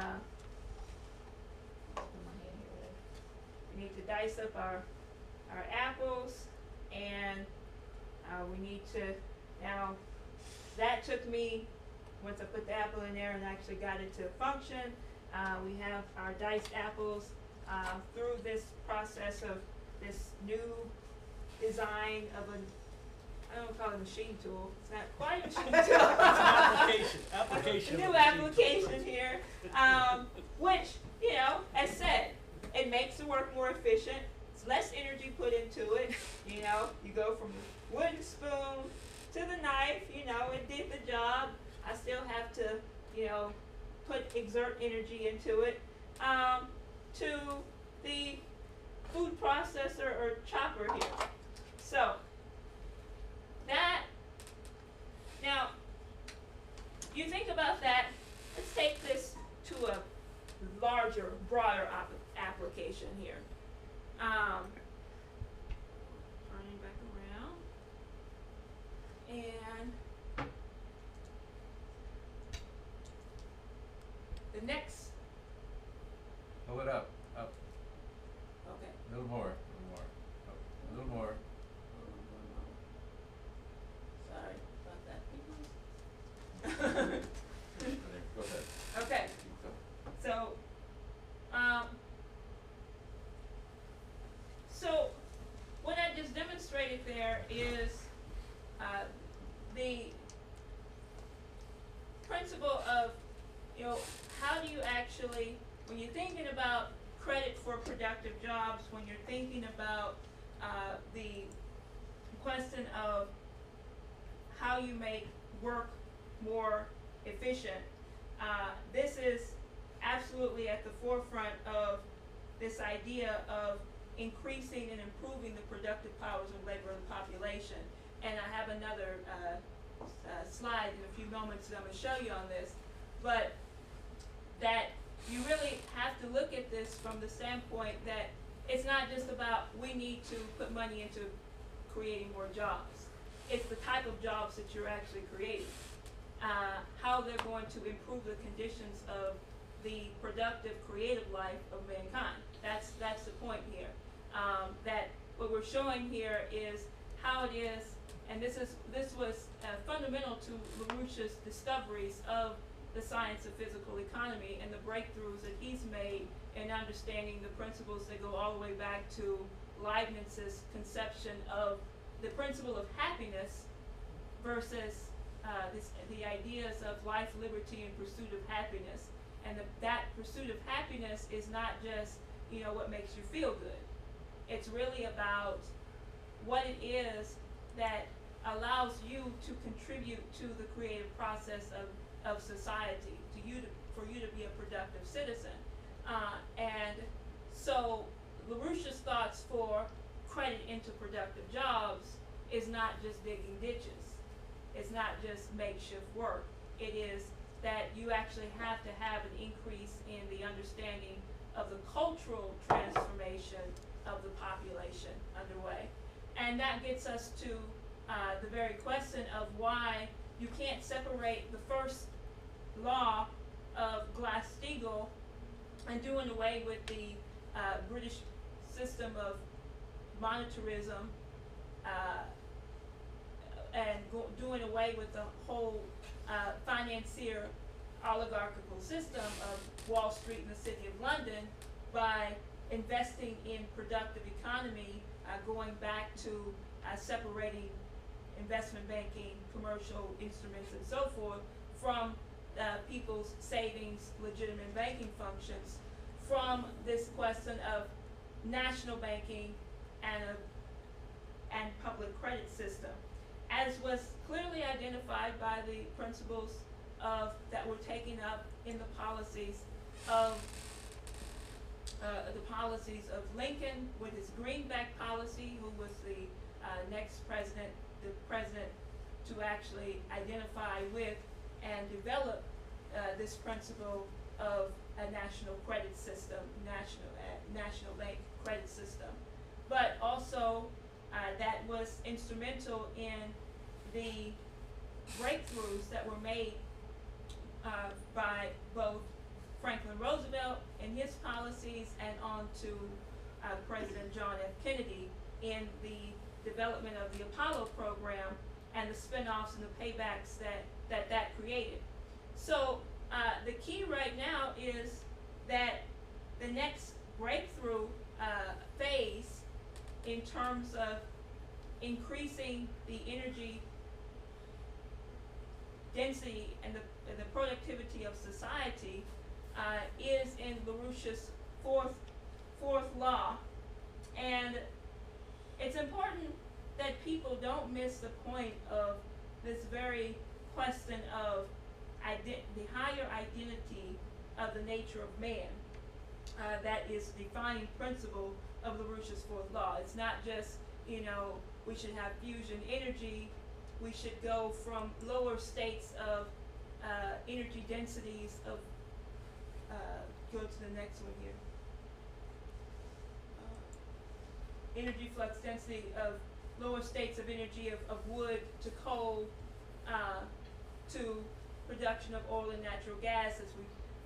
Speaker 3: hand here. We need to dice up our apples, and we need to, now, that took me, once I put the apple in there and actually got it to function, we have our diced apples through this process of this new design of I don't call it a machine tool. It's not quite a machine tool.
Speaker 6: Application.
Speaker 3: New application here, which, you know, as said, it makes the work more efficient. It's less energy put into it. You know, you go from the wooden spoon to the knife. You know, it did the job. I still have to, you know, exert energy into it. To the food processor or chopper here. So that, now, you think about that, let's take this to a larger, broader application here. Turning back around, and the next,
Speaker 5: Pull it up, up,
Speaker 3: okay.
Speaker 5: a little more, up, a little more.
Speaker 3: Sorry about that, people.
Speaker 5: Go ahead.
Speaker 3: Okay,
Speaker 5: Keep going.
Speaker 3: so what I just demonstrated there is the principle of, you know, how do you actually, when you're thinking about credit for productive jobs, when you're thinking about the question of how you make work more efficient, this is absolutely at the forefront of this idea of increasing and improving the productive powers of labor in the population. And I have another slide in a few moments that I'm going to show you on this, but that you really have to look at this from the standpoint that it's not just about we need to put money into creating more jobs. It's the type of jobs that you're actually creating. How they're going to improve the conditions of the productive, creative life of mankind. That's the point here. That what we're showing here is how it is, and this was fundamental to LaRouche's discoveries of the science of physical economy and the breakthroughs that he's made in understanding the principles that go all the way back to Leibniz's conception of the principle of happiness versus the ideas of life, liberty, and pursuit of happiness. And that pursuit of happiness is not just, you know, what makes you feel good. It's really about what it is that allows you to contribute to the creative process of society, for you to be a productive citizen. And so LaRouche's thoughts for credit into productive jobs is not just digging ditches. It's not just makeshift work. It is that you actually have to have an increase in the understanding of the cultural transformation of the population underway. And that gets us to the very question of why you can't separate the first law of Glass-Steagall and doing away with the British system of monetarism and doing away with the whole financier oligarchical system of Wall Street and the City of London by investing in productive economy, going back to separating investment banking, commercial instruments, and so forth from people's savings, legitimate banking functions, from this question of national banking and public credit system, as was clearly identified by the principles that were taken up in the policies of Lincoln with his greenback policy, who was the next president, the president to actually identify with and develop this principle of a national credit system, national bank credit system. But also that was instrumental in the breakthroughs that were made by both Franklin Roosevelt in his policies and on to President John F. Kennedy in the development of the Apollo program and the spin-offs and the paybacks that created. So the key right now is that the next breakthrough phase in terms of increasing the energy density and the productivity of society is in LaRouche's fourth law. And it's important that people don't miss the point of this very question of the higher identity of the nature of man. That is the defining principle of LaRouche's fourth law. It's not just, we should have fusion energy. We should go from lower states of energy densities of, go to the next one here. Energy flux density of lower states of energy of wood to coal to production of oil and natural gas, as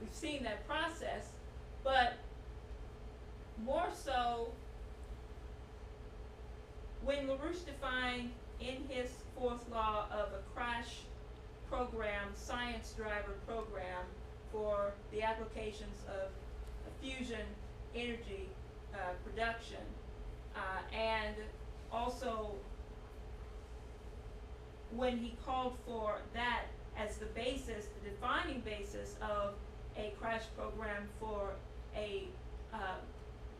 Speaker 3: we've seen that process. But more so, when LaRouche defined in his fourth law of a crash program, science driver program for the applications of fusion energy production, and also when he called for that as the basis, the defining basis of a crash program for a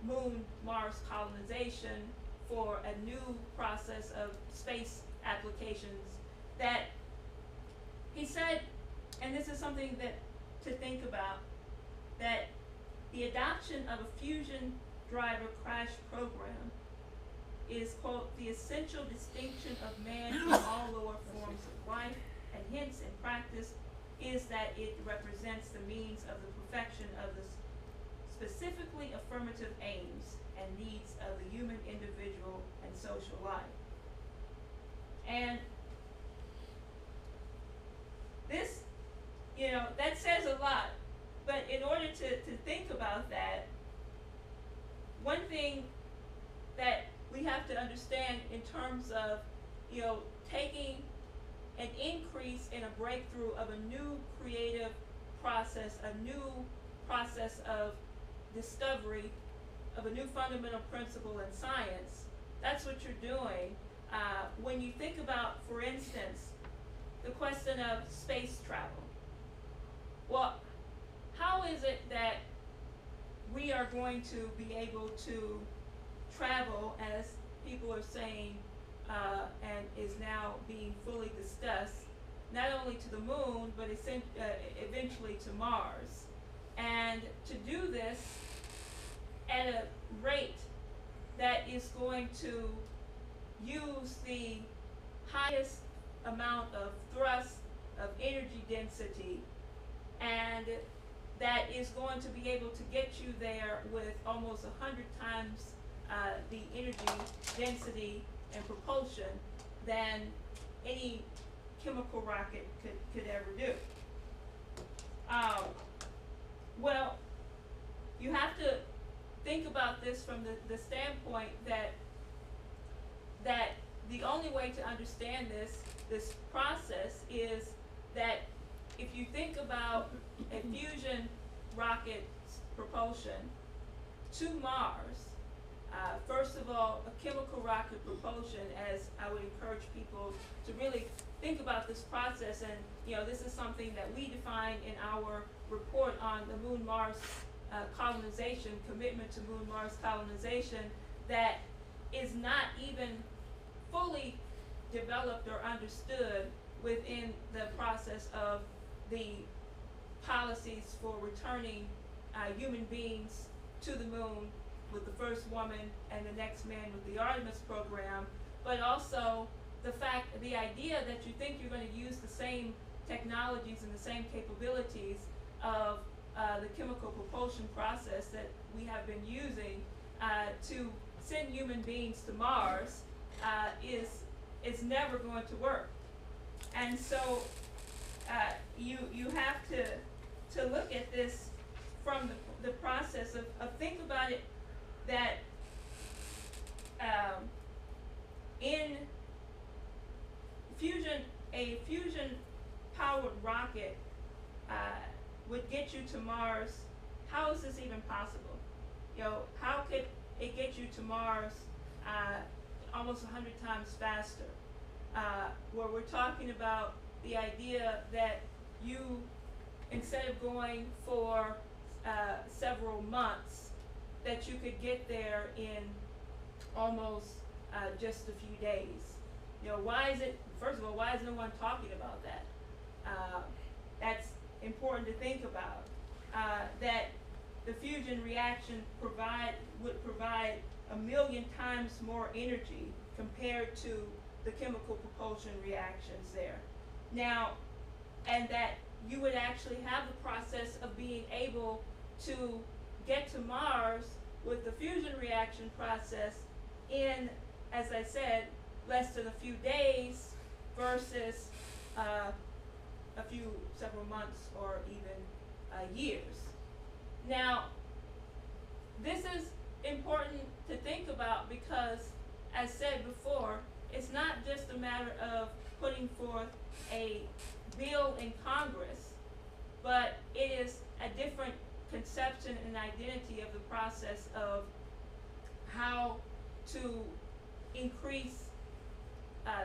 Speaker 3: Moon-Mars colonization, for a new process of space applications, that he said, and this is something that to think about, that the adoption of a fusion driver crash program is, quote, the essential distinction of man from all lower forms of life, and hence in practice is that it represents the means of the perfection of the specifically affirmative aims and needs of the human individual and social life. And this, that says a lot, but in order to think about that, one thing that we have to understand in terms of, taking an increase in a breakthrough of a new creative process, a new process of discovery of a new fundamental principle in science, that's what you're doing. When you think about, for instance, the question of space travel. Well, how is it that we are going to be able to travel, as people are saying, and is now being fully discussed, not only to the moon, but eventually to Mars? And to do this at a rate that is going to use the highest amount of thrust of energy density, and that is going to be able to get you there with almost 100 times the energy density and propulsion than any chemical rocket could ever do. Well, you have to think about this from the standpoint that the only way to understand this process is that if you think about a fusion rocket propulsion to Mars, first of all, a chemical rocket propulsion, as I would encourage people to really think about this process, and this is something that we define in our report on the Moon-Mars colonization, commitment to Moon-Mars colonization, that is not even fully developed or understood within the process of the policies for returning human beings to the moon with the first woman and the next man with the Artemis program, but also the idea that you think you're going to use the same technologies and the same capabilities of the chemical propulsion process that we have been using to send human beings to Mars is never going to work. And so you have to look at this from the process of think about it, that in fusion, a fusion powered rocket would get you to Mars. How is this even possible? How could it get you to Mars almost 100 times faster? Where we're talking about the idea that you, instead of going for several months, that you could get there in almost just a few days. Why is it, first of all, why is no one talking about that? That's important to think about. That the fusion reaction would provide 1 million times more energy compared to the chemical propulsion reactions there. Now, and that you would actually have the process of being able to get to Mars with the fusion reaction process in, as I said, less than a few days versus several months or even years. Now, this is important to think about because, as said before, it's not just a matter of putting forth a bill in Congress, but it is a different conception and identity of the process of how to increase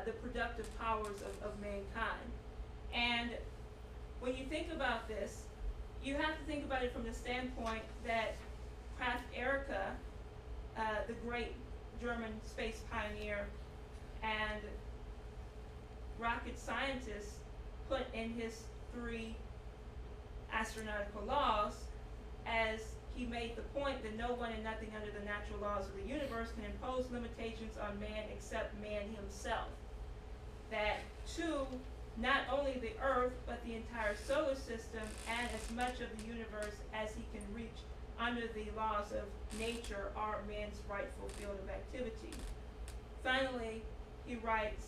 Speaker 3: the productive powers of mankind. And when you think about this, you have to think about it from the standpoint that Kraft Erika, the great German space pioneer and rocket scientist, put in his 3 astronautical laws, as he made the point that no one and nothing under the natural laws of the universe can impose limitations on man except man himself. That 2, not only the Earth, but the entire solar system and as much of the universe as he can reach under the laws of nature are man's rightful field of activity. Finally, he writes,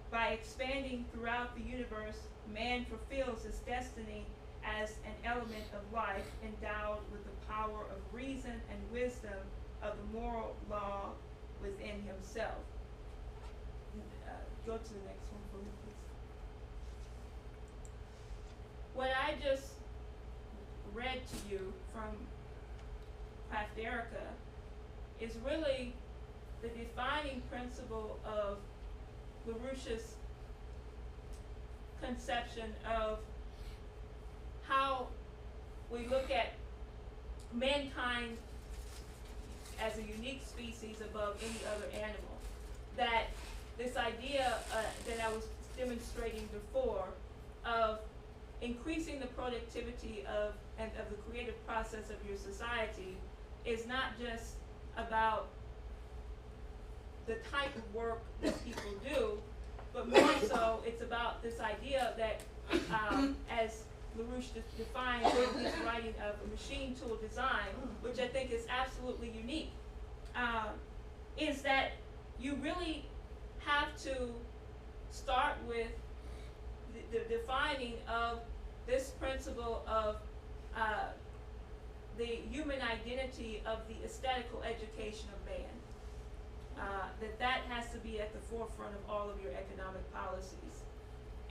Speaker 3: by expanding throughout the universe, man fulfills his destiny as an element of life endowed with the power of reason and wisdom of the moral law within himself. Go to the next one for me, please. What I just read to you from Kraft Erika is really the defining principle of LaRouche's conception of how we look at mankind as a unique species above any other animal. That this idea that I was demonstrating before of increasing the productivity of the creative process of your society is not just about the type of work that people do, but more so it's about this idea that, as LaRouche defines in his writing of a machine tool design, which I think is absolutely unique, is that you really have to start with the defining of this principle of the human identity of the aesthetical education of man. That has to be at the forefront of all of your economic policies.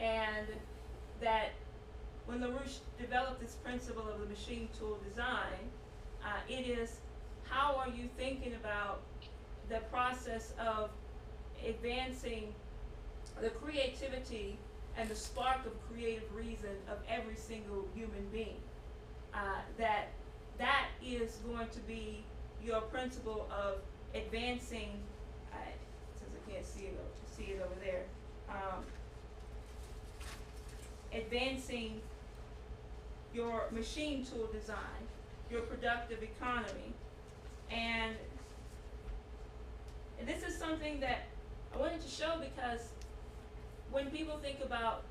Speaker 3: And that when LaRouche developed this principle of the machine tool design, it is how are you thinking about the process of advancing the creativity and the spark of creative reason of every single human being. That is going to be your principle of advancing, since I can't see it over there, advancing your machine tool design, your productive economy. And this is something that I wanted to show because when people think about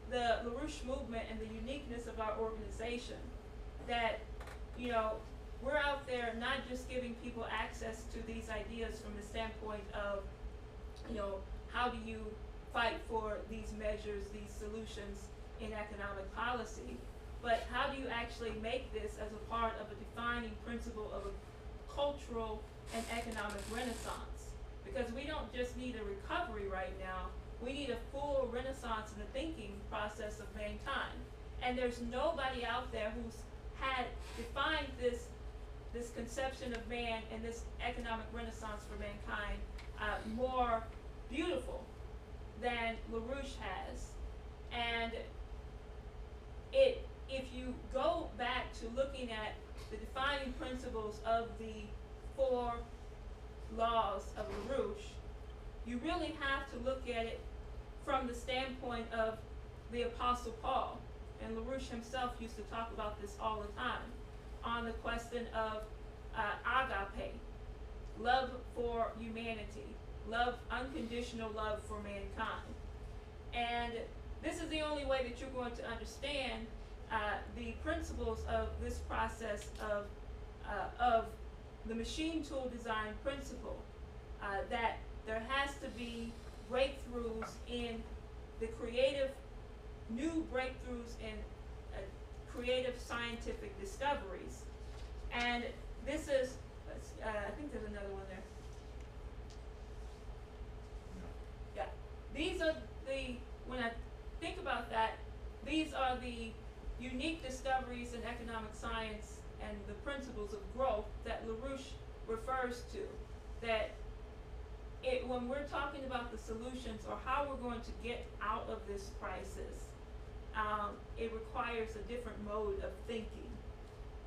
Speaker 3: the LaRouche movement and the uniqueness of our organization, that, you know, we're out there not just giving people access to these ideas from the standpoint of, you know, how do you fight for these measures, these solutions in economic policy, but how do you actually make this as a part of a defining principle of a cultural and economic renaissance? Because we don't just need a recovery right now, we need a full renaissance in the thinking process of mankind. And there's nobody out there who's had defined this conception of man and this economic renaissance for mankind more beautiful than LaRouche has. And if you go back to looking at the defining principles of the 4 laws of LaRouche, you really have to look at it from the standpoint of the Apostle Paul. And LaRouche himself used to talk about this all the time on the question of agape, love for humanity, love, unconditional love for mankind. And this is the only way that you're going to understand the principles of this process of the machine tool design principle, that there has to be breakthroughs in the creative, new breakthroughs in creative scientific discoveries. And this is, I think there's another one there. Yeah, these are when I think about that, these are the unique discoveries in economic science and the principles of growth that LaRouche refers to. That when we're talking about the solutions or how we're going to get out of this crisis, it requires a different mode of thinking.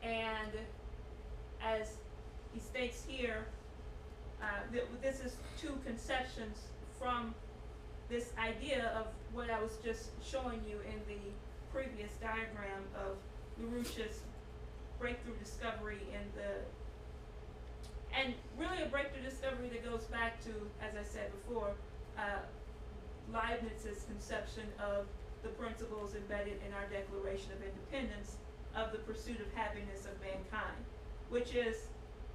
Speaker 3: And as he states here, this is 2 conceptions from this idea of what I was just showing you in the previous diagram of LaRouche's breakthrough discovery and really a breakthrough discovery that goes back to, as I said before, Leibniz's conception of the principles embedded in our Declaration of Independence of the pursuit of happiness of mankind, which is,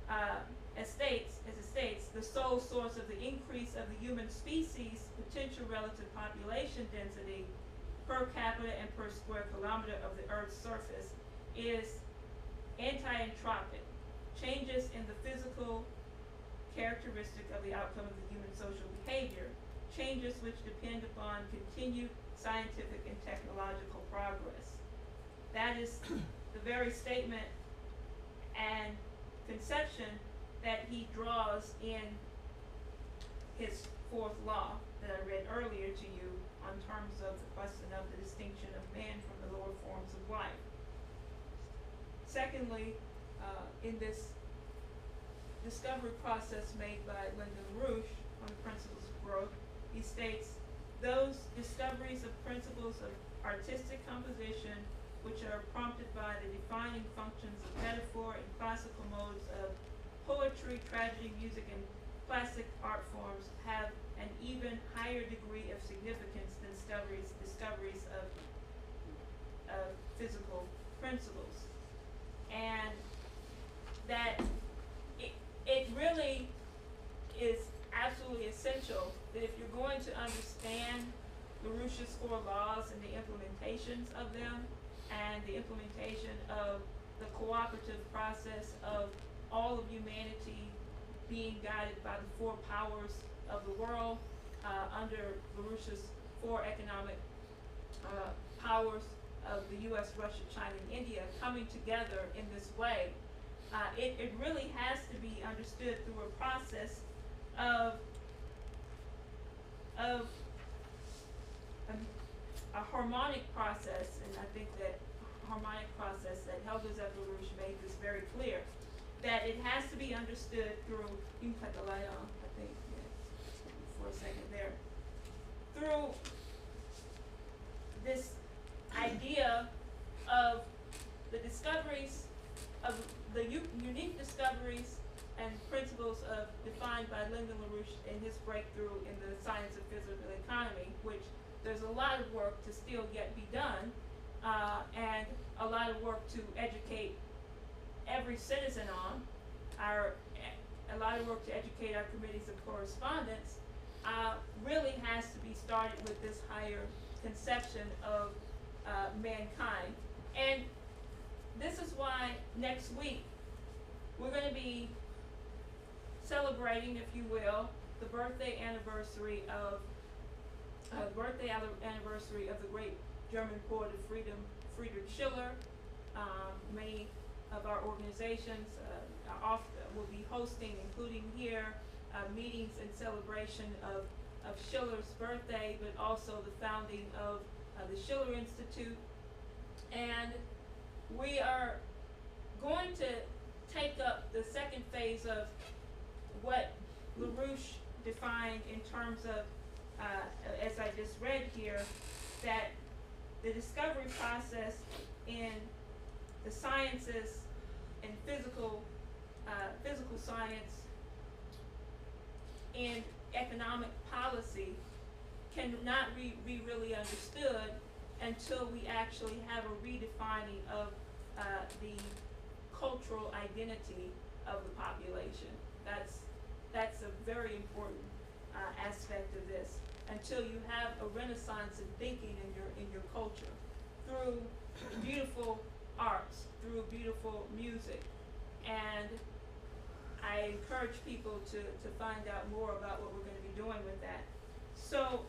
Speaker 3: as it states, the sole source of the increase of the human species' potential relative population density per capita and per square kilometer of the Earth's surface is anti-entropic. Changes in the physical characteristic of the outcome of the human social behavior, changes which depend upon continued scientific and technological progress. That is the very statement and conception that he draws in his 4th law that I read earlier to you on terms of the question of the distinction of man from the lower forms of life. Secondly, in this discovery process made by Lyndon LaRouche on the principles of growth, he states, those discoveries of principles of artistic composition which are prompted by the defining functions of metaphor and classical modes of poetry, tragedy, music, and classic art forms have an even higher degree of significance than discoveries of physical principles. And that it really is absolutely essential that if you're going to understand LaRouche's 4 laws and the implementations of them and the implementation of the cooperative process of all of humanity being guided by the 4 powers of the world under LaRouche's 4 economic powers of the U.S., Russia, China, and India coming together in this way, it really has to be understood through a process of a harmonic process, and I think that harmonic process that Helga LaRouche made this very clear, that it has to be understood through, you can cut the light on, I think, yeah, for a second there, through this idea of the discoveries, of the unique discoveries and principles defined by Lyndon LaRouche in his breakthrough in the science of physical economy, which there's a lot of work to still yet be done, and a lot of work to educate every citizen on, a lot of work to educate our committees of correspondence, really has to be started with this higher conception of mankind. And this is why next week we're going to be celebrating, if you will, the birthday anniversary of the great German poet of freedom, Friedrich Schiller. Many of our organizations will be hosting, including here, meetings in celebration of Schiller's birthday, but also the founding of the Schiller Institute. And we are going to take up the second phase of what LaRouche defined in terms of, as I just read here, that the discovery process in the sciences and physical science in economic policy cannot be really understood until we actually have a redefining of the cultural identity of the population. That's a very important aspect of this. Until you have a renaissance in thinking in your culture through beautiful arts, through beautiful music, and I encourage people to find out more about what we're going to be doing with that. So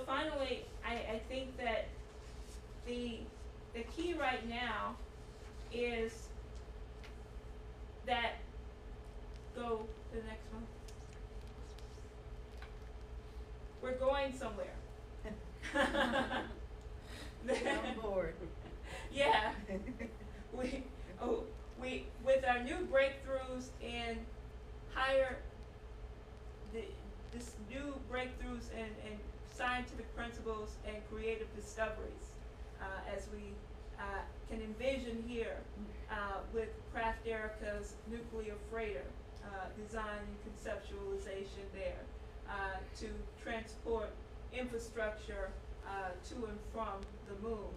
Speaker 3: finally, I think that the key right now is that, go to the next one. We're going somewhere.
Speaker 1: On board.
Speaker 3: Yeah. We with our new breakthroughs in this new breakthroughs in scientific principles and creative discoveries, as we can envision here with Kraft Erica's nuclear freighter, design and conceptualization there, to transport infrastructure to and from the moon,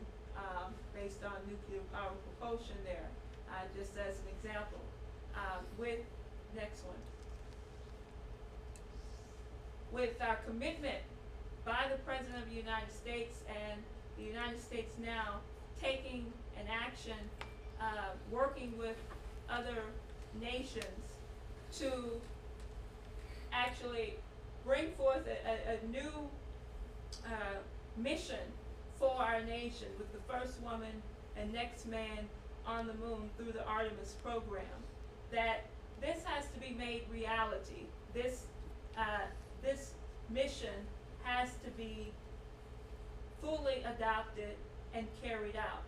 Speaker 3: based on nuclear power propulsion there, just as an example. With next one. With our commitment by the President of the United States and the United States now taking an action, working with other nations to actually bring forth a new mission for our nation, with the first woman and next man on the moon through the Artemis program, that this has to be made reality. This mission has to be fully adopted and carried out.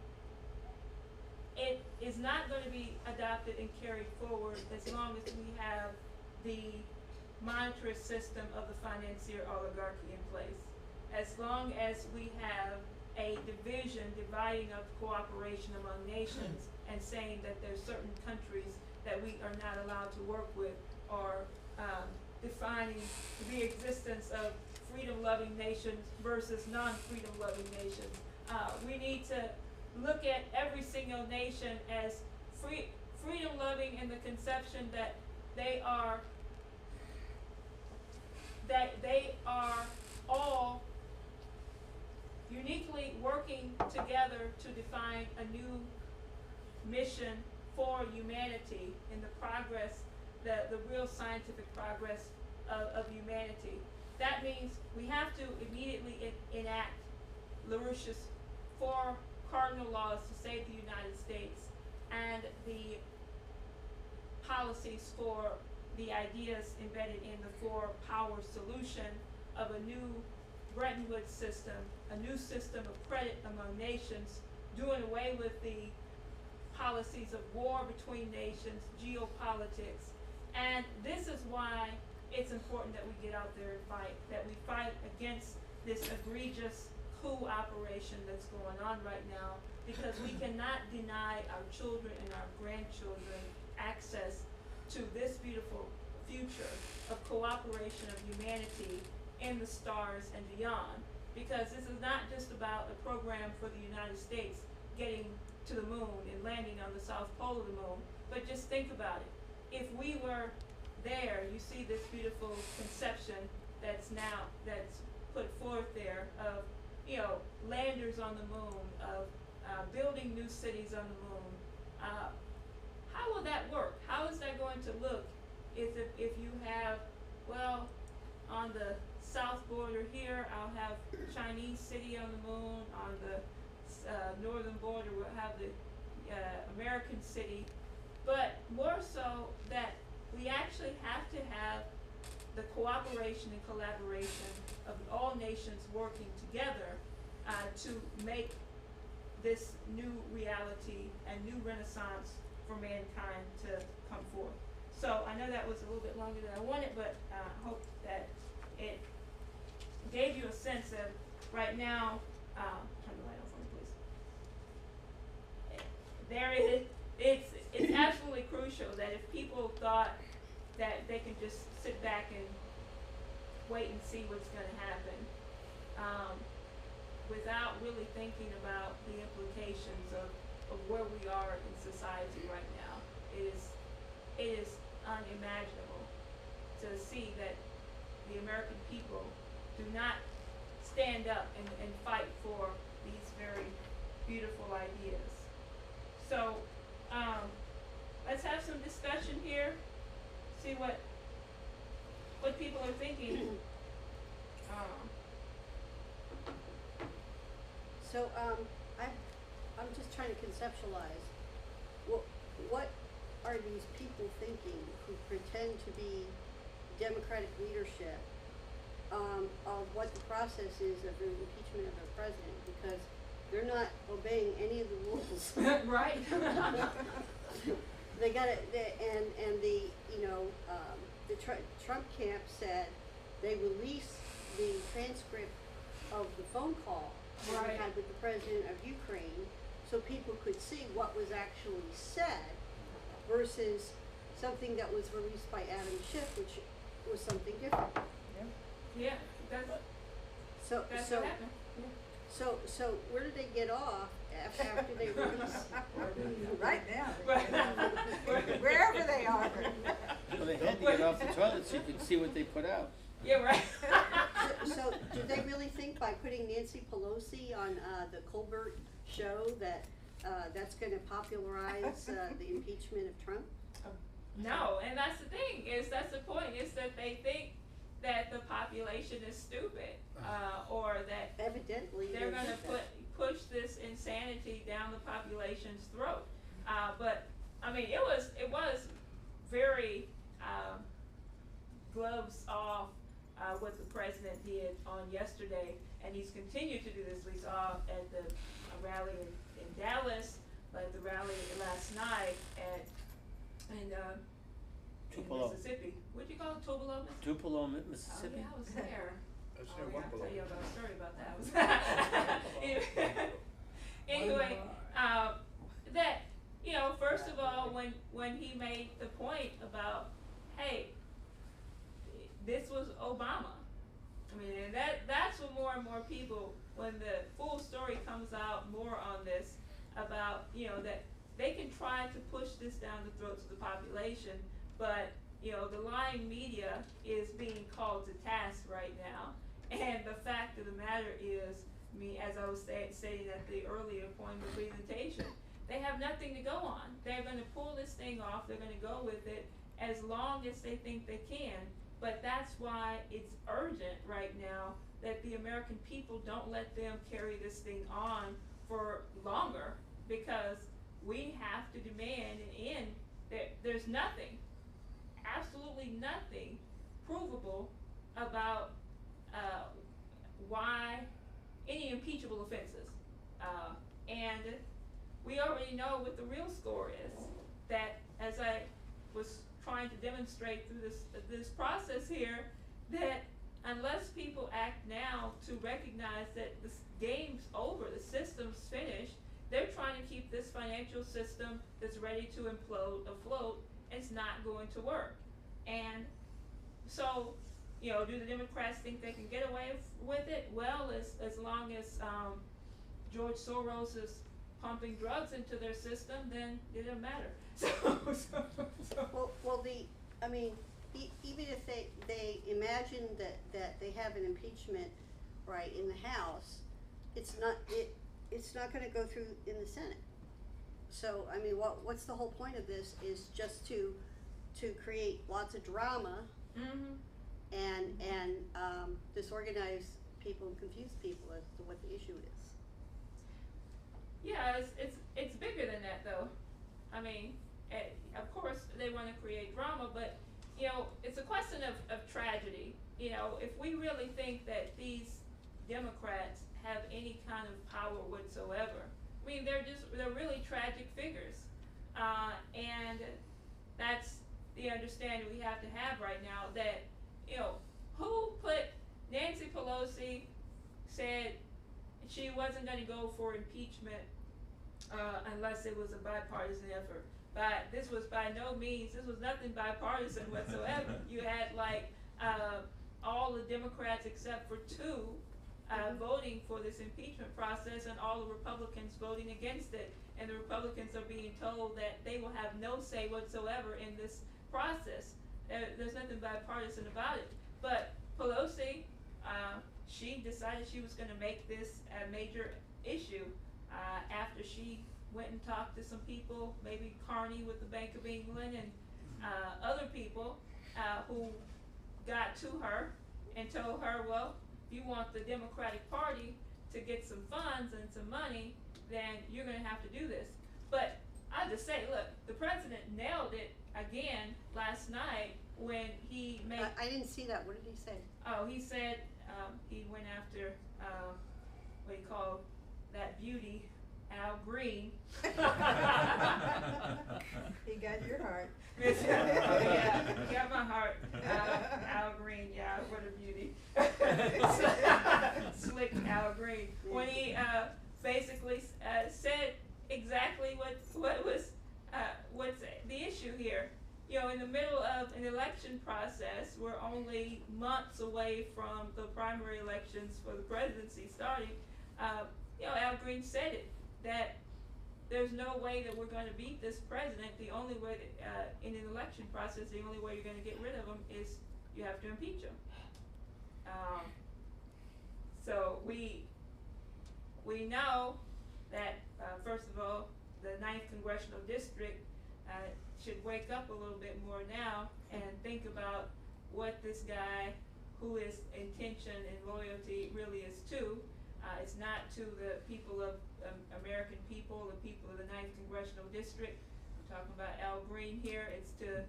Speaker 3: It is not going to be adopted and carried forward as long as we have the monetarist system of the financier oligarchy in place. As long as we have a division, dividing up cooperation among nations and saying that there's certain countries that we are not allowed to work with, or defining the existence of freedom-loving nations versus non-freedom-loving nations. We need to look at every single nation as freedom-loving in the conception that they are all uniquely working together to define a new mission for humanity in the progress, the real scientific progress of humanity. That means we have to immediately enact LaRouche's 4 cardinal laws to save the United States and the policies for the ideas embedded in the four-power solution of a new Bretton Woods system, a new system of credit among nations, doing away with the policies of war between nations, geopolitics. And this is why it's important that we get out there and fight, that we fight against this egregious coup operation that's going on right now, because we cannot deny our children and our grandchildren access to this beautiful future of cooperation of humanity in the stars and beyond. Because this is not just about a program for the United States getting to the moon and landing on the South Pole of the moon, but just think about it. If we were there, you see this beautiful conception that's put forth there of, you know, landers on the moon, of building new cities on the moon. How will that work? How is that going to look if you have, well, on the south border here, I'll have Chinese city on the moon. On the northern border, we'll have the American city. But more so that we actually have to have the cooperation and collaboration of all nations working together to make this new reality and new renaissance for mankind to come forth. So I know that was a little bit longer than I wanted, but I hope that it gave you a sense of right now. Turn the light on for me, please. There is, it's absolutely crucial that if people thought that they can just sit back and wait and see what's going to happen, without really thinking about the implications of where we are in society right now, it is unimaginable to see that the American people do not stand up and fight for these very beautiful ideas. So let's have some discussion here, see what people are thinking.
Speaker 2: So I'm just trying to conceptualize what are these people thinking who pretend to be democratic leadership of what the process is of the impeachment of the president, because they're not obeying any of the rules.
Speaker 3: Right.
Speaker 2: They got it, and the the Trump camp said they released the transcript of the phone call that we had with the president of Ukraine, so people could see what was actually said, versus something that was released by Adam Schiff, which was something different.
Speaker 3: Yeah, that's
Speaker 2: So
Speaker 3: what happened.
Speaker 2: so where did they get off after they released?
Speaker 1: Right now.
Speaker 3: Right.
Speaker 1: Wherever they are.
Speaker 7: Well, they had to get off the toilet so you could see what they put out.
Speaker 3: Yeah, right.
Speaker 2: So do they really think by putting Nancy Pelosi on the Colbert show that that's going to popularize the impeachment of Trump?
Speaker 3: No, and that's the thing, that's the point, is that they think that the population is stupid, or that
Speaker 2: Evidently
Speaker 3: they're going to push this insanity down the population's throat. But I mean, it was very gloves off what the president did on yesterday, and he's continued to do this. We saw at the rally in Dallas, like the rally last night in Mississippi. What'd you call it? Tupelo, Mississippi?
Speaker 7: Tupelo, Mississippi.
Speaker 3: Oh yeah, I was there.
Speaker 6: That's
Speaker 3: Oh, yeah, I'll
Speaker 6: Buffalo.
Speaker 3: tell you about a story about that. Anyway, that, you know, first of all, when he made the point about, hey, this was Obama. I mean, and that's what more and more people, when the full story comes out more on this, about, you know, that they can try to push this down the throats of the population, but, you know, the lying media is being called to task right now. And the fact of the matter is, as I was saying at the earlier point of the presentation, they have nothing to go on. They're going to pull this thing off. They're going to go with it as long as they think they can. But that's why it's urgent right now that the American people don't let them carry this thing on for longer because we have to demand an end. There's nothing, absolutely nothing provable about why any impeachable offenses. And we already know what the real score is. That, as I was trying to demonstrate through this process here, that unless people act now to recognize that the game's over, the system's finished, they're trying to keep this financial system that's ready to implode afloat, and it's not going to work. And so, do the Democrats think they can get away with it? Well, as long as George Soros is pumping drugs into their system, then it doesn't matter.
Speaker 2: Even if they imagine that they have an impeachment right in the House, it's not going to go through in the Senate. So what's the whole point of this? Is just to create lots of drama and disorganize people and confuse people as to what the issue is.
Speaker 3: Yeah, it's bigger than that, though. Of course they want to create drama, but it's a question of tragedy. If we really think that these Democrats have any kind of power whatsoever, they're really tragic figures, and that's the understanding we have to have right now. That who put Nancy Pelosi said she wasn't going to go for impeachment unless it was a bipartisan effort. But this was by no means, this was nothing bipartisan whatsoever. You had all the Democrats except for two voting for this impeachment process, and all the Republicans voting against it. And the Republicans are being told that they will have no say whatsoever in this process. There's nothing bipartisan about it. But Pelosi, she decided she was going to make this a major issue after she went and talked to some people, maybe Carney with the Bank of England and other people who got to her and told her, well, if you want the Democratic Party to get some funds and some money, then you're going to have to do this. But I'll just say, look, the president nailed it again last night when he made...
Speaker 2: I didn't see that. What did he say?
Speaker 3: Oh, he said he went after, what do you call that beauty, Al Green.
Speaker 1: He got your heart.
Speaker 3: Yeah, he got my heart. Al Green, yeah, what a beauty. Slick Al Green. When he basically said exactly what was what's the issue here. In the middle of an election process, we're only months away from the primary elections for the presidency starting. Al Green said it, that there's no way that we're going to beat this president. The only way that, in an election process, the only way you're going to get rid of him is you have to impeach him. So we know that, first of all, the 9th Congressional District should wake up a little bit more now and think about what this guy, who his intention and loyalty really is to. It's not to the people of American people, the people of the 9th Congressional District. I'm talking about Al Green here. It's to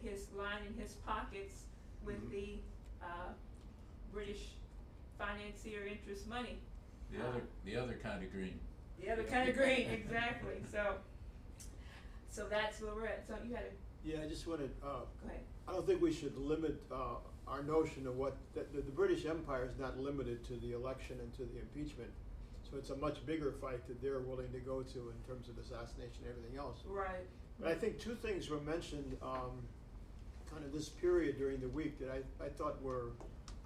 Speaker 3: his line in his pockets with the British financier interest money.
Speaker 5: The other kind of green.
Speaker 3: The other kind of green, exactly. So that's where we're at. So you had to.
Speaker 8: Yeah, I just wanted.
Speaker 3: Go ahead.
Speaker 8: I don't think we should limit our notion of what the British Empire is not limited to the election and to the impeachment. So it's a much bigger fight that they're willing to go to in terms of assassination and everything else.
Speaker 3: Right.
Speaker 8: But I think two things were mentioned kind of this period during the week that I thought were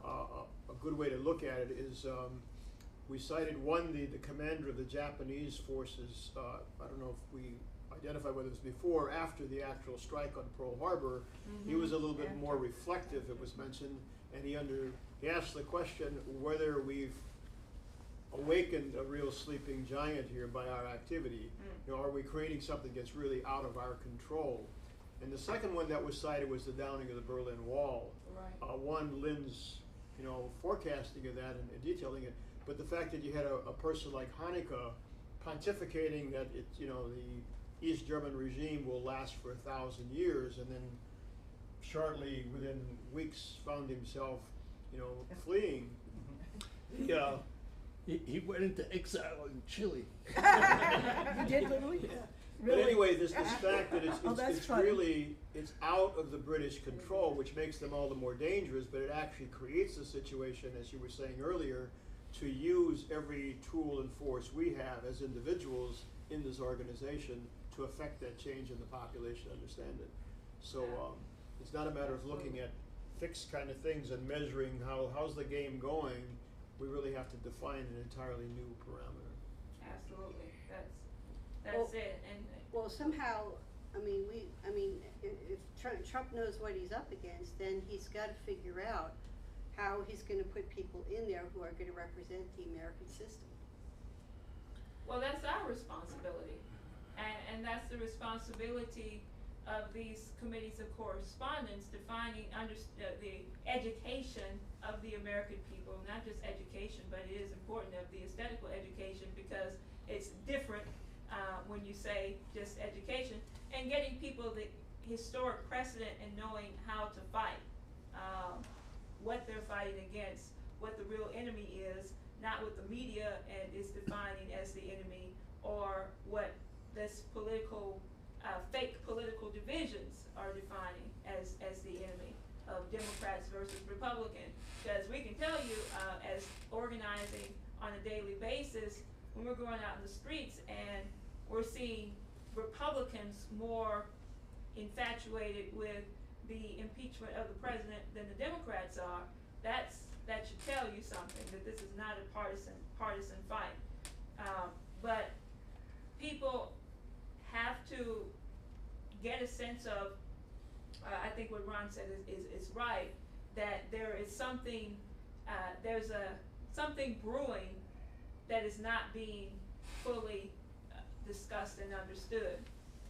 Speaker 8: a good way to look at it is we cited one, the commander of the Japanese forces. I don't know if we identify whether it was before or after the actual strike on Pearl Harbor. He was a little bit more reflective, it was mentioned, and he asked the question whether we've awakened a real sleeping giant here by our activity. Are we creating something that's really out of our control? And the second one that was cited was the downing of the Berlin Wall.
Speaker 3: Right.
Speaker 8: One, Lynn's forecasting of that and detailing it, but the fact that you had a person like Hanukkah pontificating that the East German regime will last for 1,000 years, and then shortly, within weeks, found himself, fleeing. Yeah.
Speaker 6: He went into exile in Chile.
Speaker 1: You did literally?
Speaker 8: But anyway, this fact that
Speaker 1: that's
Speaker 8: it's
Speaker 1: funny.
Speaker 8: really, it's out of the British control, which makes them all the more dangerous, but it actually creates a situation, as you were saying earlier, to use every tool and force we have as individuals in this organization to affect that change in the population, understand it. So it's not a matter of looking at fixed kind of things and measuring how's the game going. We really have to define an entirely new parameter.
Speaker 3: Absolutely, that's
Speaker 2: Well,
Speaker 3: it, and
Speaker 2: Well, somehow, if Trump knows what he's up against, then he's got to figure out how he's going to put people in there who are going to represent the American system.
Speaker 3: well, that's our responsibility, and that's the responsibility of these committees of correspondence, defining the education of the American people, not just education, but it is important of the aesthetical education, because it's different when you say just education, and getting people the historic precedent and knowing how to fight, what they're fighting against, what the real enemy is, not what the media is defining as the enemy, or what this political fake political divisions are defining as the enemy of Democrats versus Republicans. Because we can tell you, as organizing on a daily basis, when we're going out in the streets and we're seeing Republicans more infatuated with the impeachment of the president than the Democrats are, that should tell you something, that this is not a partisan fight. But people have to get a sense of, I think what Ron said is right, that there is something, there's something brewing that is not being fully discussed and understood.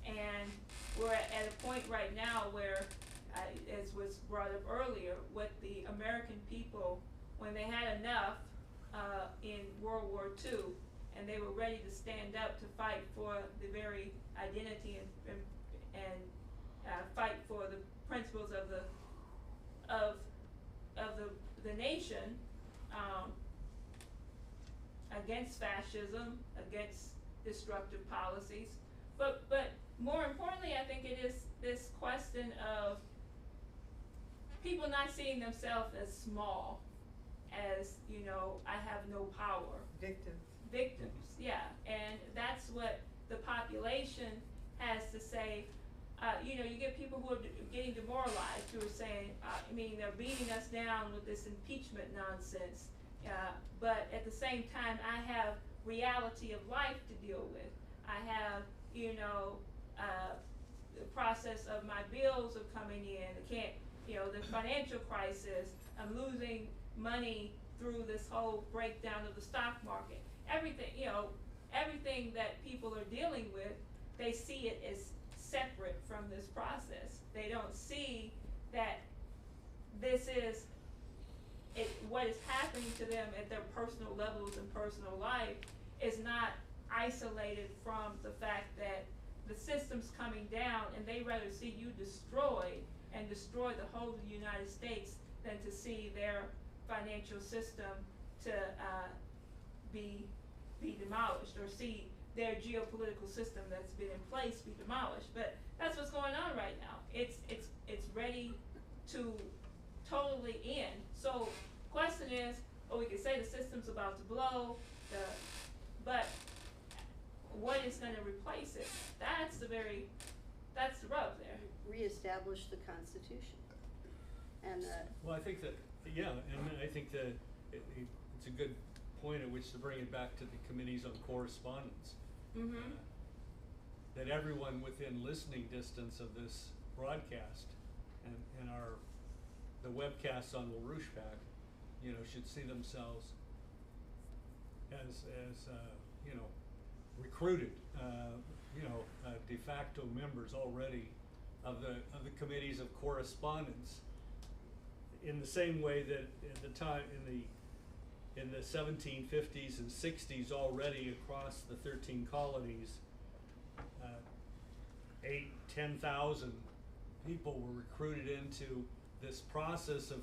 Speaker 3: And we're at a point right now where, as was brought up earlier, what the American people, when they had enough in World War II, and they were ready to stand up to fight for the very identity and fight for the principles of the nation, against fascism, against destructive policies. But more importantly, I think it is this question of people not seeing themselves as small, as, I have no power. Victims, yeah. And that's what the population has to say. You get people who are getting demoralized, who are saying, they're beating us down with this impeachment nonsense. But at the same time, I have reality of life to deal with. I have, the process of my bills are coming in. I can't, the financial crisis. I'm losing money through this whole breakdown of the stock market. Everything that people are dealing with, they see it as separate from this process. They don't see that this is what is happening to them at their personal levels and personal life is not isolated from the fact that the system's coming down, and they rather see you destroyed and destroy the whole of the United States than to see their financial system to be demolished, or see their geopolitical system that's been in place be demolished. But that's what's going on right now. It's ready to totally end. So question is, we could say the system's about to blow, but what is going to replace it? That's the rub there.
Speaker 2: Reestablish the Constitution. And
Speaker 6: Well, I think that, and I think that it's a good point at which to bring it back to the committees on correspondence.
Speaker 3: Mm-hmm.
Speaker 6: That everyone within listening distance of this broadcast and the webcasts on LaRouche PAC, should see themselves as recruited, de facto members already of the committees of correspondence. In the same way that at the time in the 1750s and 60s already across the 13 colonies, 8,000-10,000 people were recruited into this process of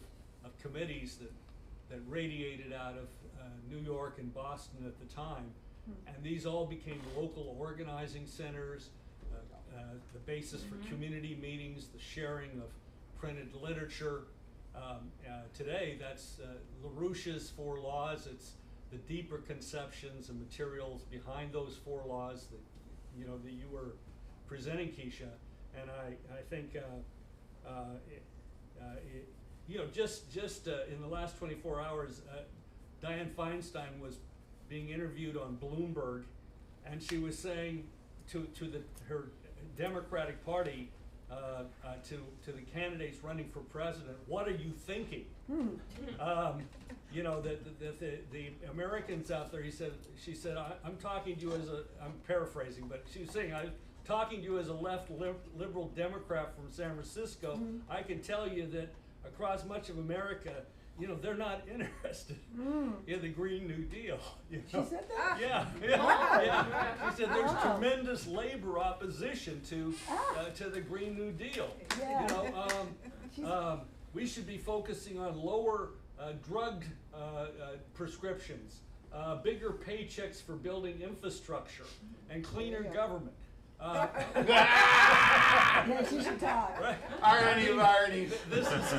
Speaker 6: committees that radiated out of New York and Boston at the time. And these all became local organizing centers, the basis for community meetings, the sharing of printed literature. Today, that's LaRouche's 4 laws. It's the deeper conceptions and materials behind those 4 laws that that you were presenting, Kesha. And I think just in the last 24 hours, Dianne Feinstein was being interviewed on Bloomberg, and she was saying to her Democratic Party, to the candidates running for president, what are you thinking? The Americans out there, she said, I'm talking to you as I'm paraphrasing, but she was saying, I'm talking to you as a left liberal Democrat from San Francisco. I can tell you that across much of America, they're not interested in the Green New Deal.
Speaker 1: She said that?
Speaker 6: Yeah. She said there's tremendous labor opposition to the Green New Deal.
Speaker 1: Yeah.
Speaker 6: We should be focusing on lower drug prescriptions, bigger paychecks for building infrastructure, and cleaner government.
Speaker 1: Yes, you should talk.
Speaker 6: Right?
Speaker 5: Irony of ironies.
Speaker 6: This is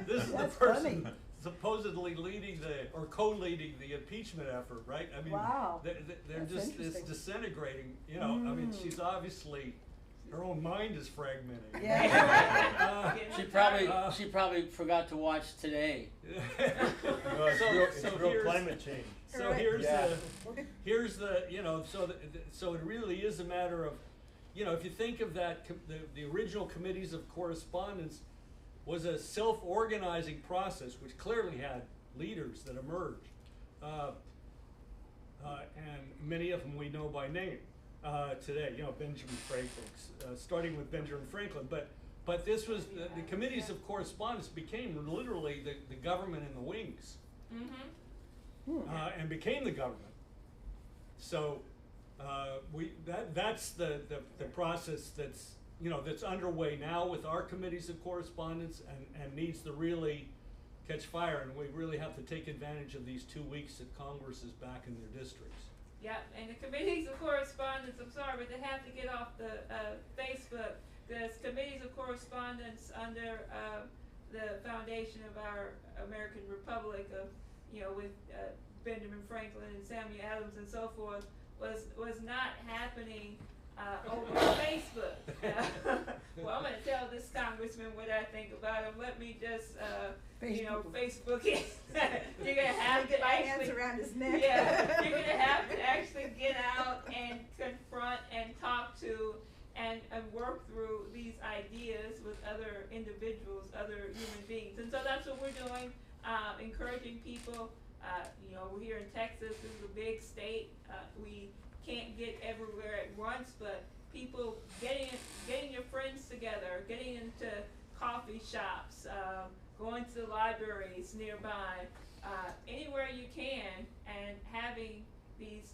Speaker 6: the
Speaker 1: That's
Speaker 6: person
Speaker 1: funny.
Speaker 6: supposedly leading or co-leading the impeachment effort, right? I mean,
Speaker 1: Wow.
Speaker 6: they're
Speaker 1: That's
Speaker 6: just, it's
Speaker 1: interesting.
Speaker 6: disintegrating, I mean, she's obviously, her own mind is fragmenting.
Speaker 1: Yeah.
Speaker 7: She probably forgot to watch today.
Speaker 6: It's real
Speaker 8: climate change.
Speaker 6: So here's the so it really is a matter of, if you think of that, the original committees of correspondence was a self-organizing process which clearly had leaders that emerged, and many of them we know by name today. Benjamin Franklin, starting with Benjamin Franklin, but this was the committees of correspondence became literally the government in the wings. And became the government. So that's the process that's underway now with our committees of correspondence and needs to really catch fire, and we really have to take advantage of these 2 weeks that Congress is back in their districts.
Speaker 3: Yeah, and the committees of correspondence, I'm sorry, but they have to get off the Facebook. There's committees of correspondence under the foundation of our American Republic of, with Benjamin Franklin and Samuel Adams and so forth, was not happening over Facebook. Well, I'm going to tell this congressman what I think about him. Let me just, Facebook it. You're going to have to
Speaker 1: get my
Speaker 3: actually,
Speaker 1: hands around his neck.
Speaker 3: Yeah, you're going to have to actually get out and confront and talk to and work through these ideas with other individuals, other human beings. And so that's what we're doing, encouraging people. We're here in Texas. This is a big state. We can't get everywhere at once, but people getting your friends together, getting into coffee shops, going to the libraries nearby, anywhere you can, and having these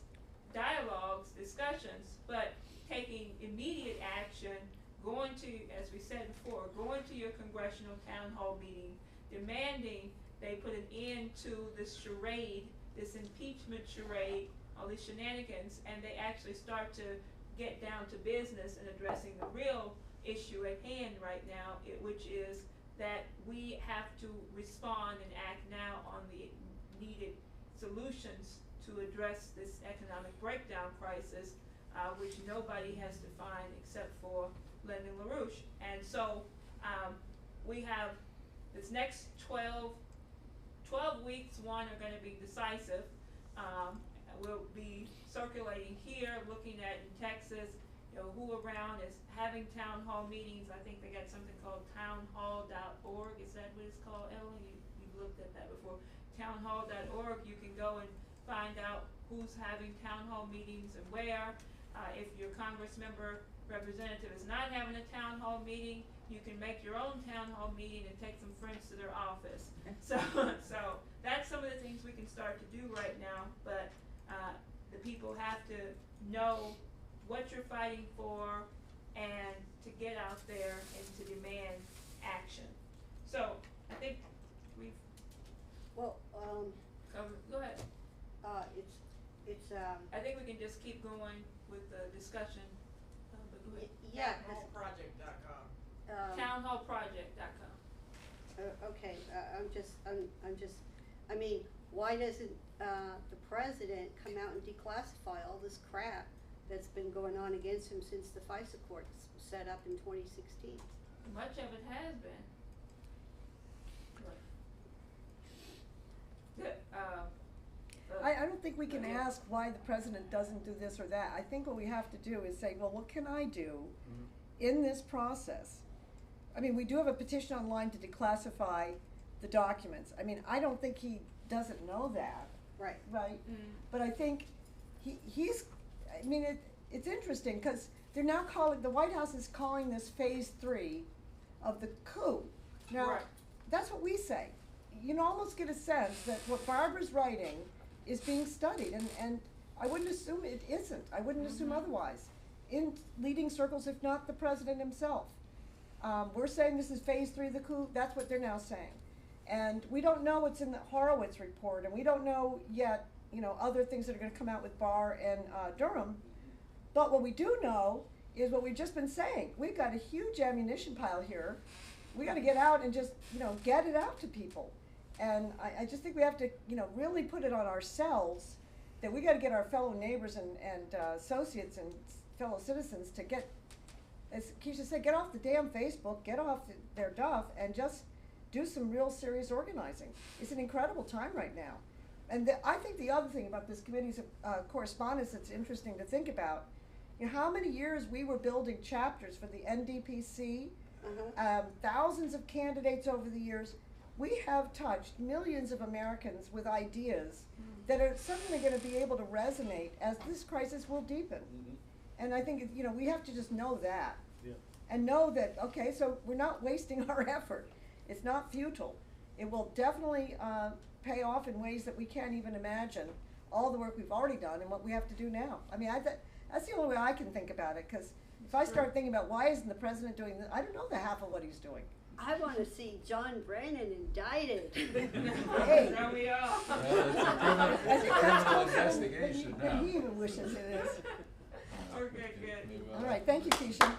Speaker 3: dialogues, discussions, but taking immediate action, going to, as we said before, going to your congressional town hall meeting, demanding they put an end to this charade, this impeachment charade, all these shenanigans, and they actually start to get down to business and addressing the real issue at hand right now, which is that we have to respond and act now on the needed solutions to address this economic breakdown crisis, which nobody has defined except for Lyndon LaRouche. And so we have this next 12 weeks, are going to be decisive. We'll be circulating here, looking at in Texas, who around is having town hall meetings. I think they got something called townhall.org. Is that what it's called, Ellen? You've looked at that before. Townhall.org. You can go and find out who's having town hall meetings and where. If your Congress member representative is not having a town hall meeting, you can make your own town hall meeting and take some friends to their office. So that's some of the things we can can start to do right now, but the people have to know what you're fighting for and to get out there and to demand action. So I think we've
Speaker 2: Well,
Speaker 3: covered. Go ahead.
Speaker 2: it's
Speaker 3: I think we can just keep going with the discussion. But go ahead.
Speaker 2: yeah.
Speaker 3: Townhallproject.com.
Speaker 2: Okay, I mean, why doesn't, the president come out and declassify all this crap that's been going on against him since the FISA court set up in 2016?
Speaker 3: Much of it has been.
Speaker 1: I don't think we can ask why the president doesn't do this or that. I think what we have to do is say, well, what can I do in this process? I mean, we do have a petition online to declassify the documents. I mean, I don't think he doesn't know that.
Speaker 2: Right.
Speaker 1: Right? But I think it's interesting because they're now calling, the White House is calling this phase 3 of the coup. Now,
Speaker 3: Right.
Speaker 1: That's what we say. You can almost get a sense that what Barbara's writing is being studied, and I wouldn't assume it isn't. I wouldn't assume otherwise. In leading circles, if not the president himself. We're saying this is phase 3 of the coup. That's what they're now saying. And we don't know what's in the Horowitz report, and we don't know yet, other things that are going to come out with Barr and Durham. But what we do know is what we've just been saying. We've got a huge ammunition pile here. We got to get out and just, get it out to people. And I just think we have to, really put it on ourselves that we got to get our fellow neighbors and associates and fellow citizens to get, as Kesha said, get off the damn Facebook, get off their duff, and just do some real serious organizing. It's an incredible time right now. And I think the other thing about this committee's correspondence that's interesting to think about, how many years we were building chapters for the NDPC, thousands of candidates over the years. We have touched millions of Americans with ideas that are suddenly going to be able to resonate as this crisis will deepen. And I think, we have to just know that.
Speaker 6: Yeah.
Speaker 1: And know that, okay, so we're not wasting our effort. It's not futile. It will definitely pay off in ways that we can't even imagine, all the work we've already done and what we have to do now. I mean, that's the only way I can think about it, because if I start thinking about why isn't the president doing this, I don't know the half of what he's doing.
Speaker 2: I want to see John Brennan indicted.
Speaker 1: Hey.
Speaker 3: There we are.
Speaker 5: Well, it's a criminal investigation now.
Speaker 1: He even wishes it is.
Speaker 3: Okay, good.
Speaker 1: All right, thank you, Kesha.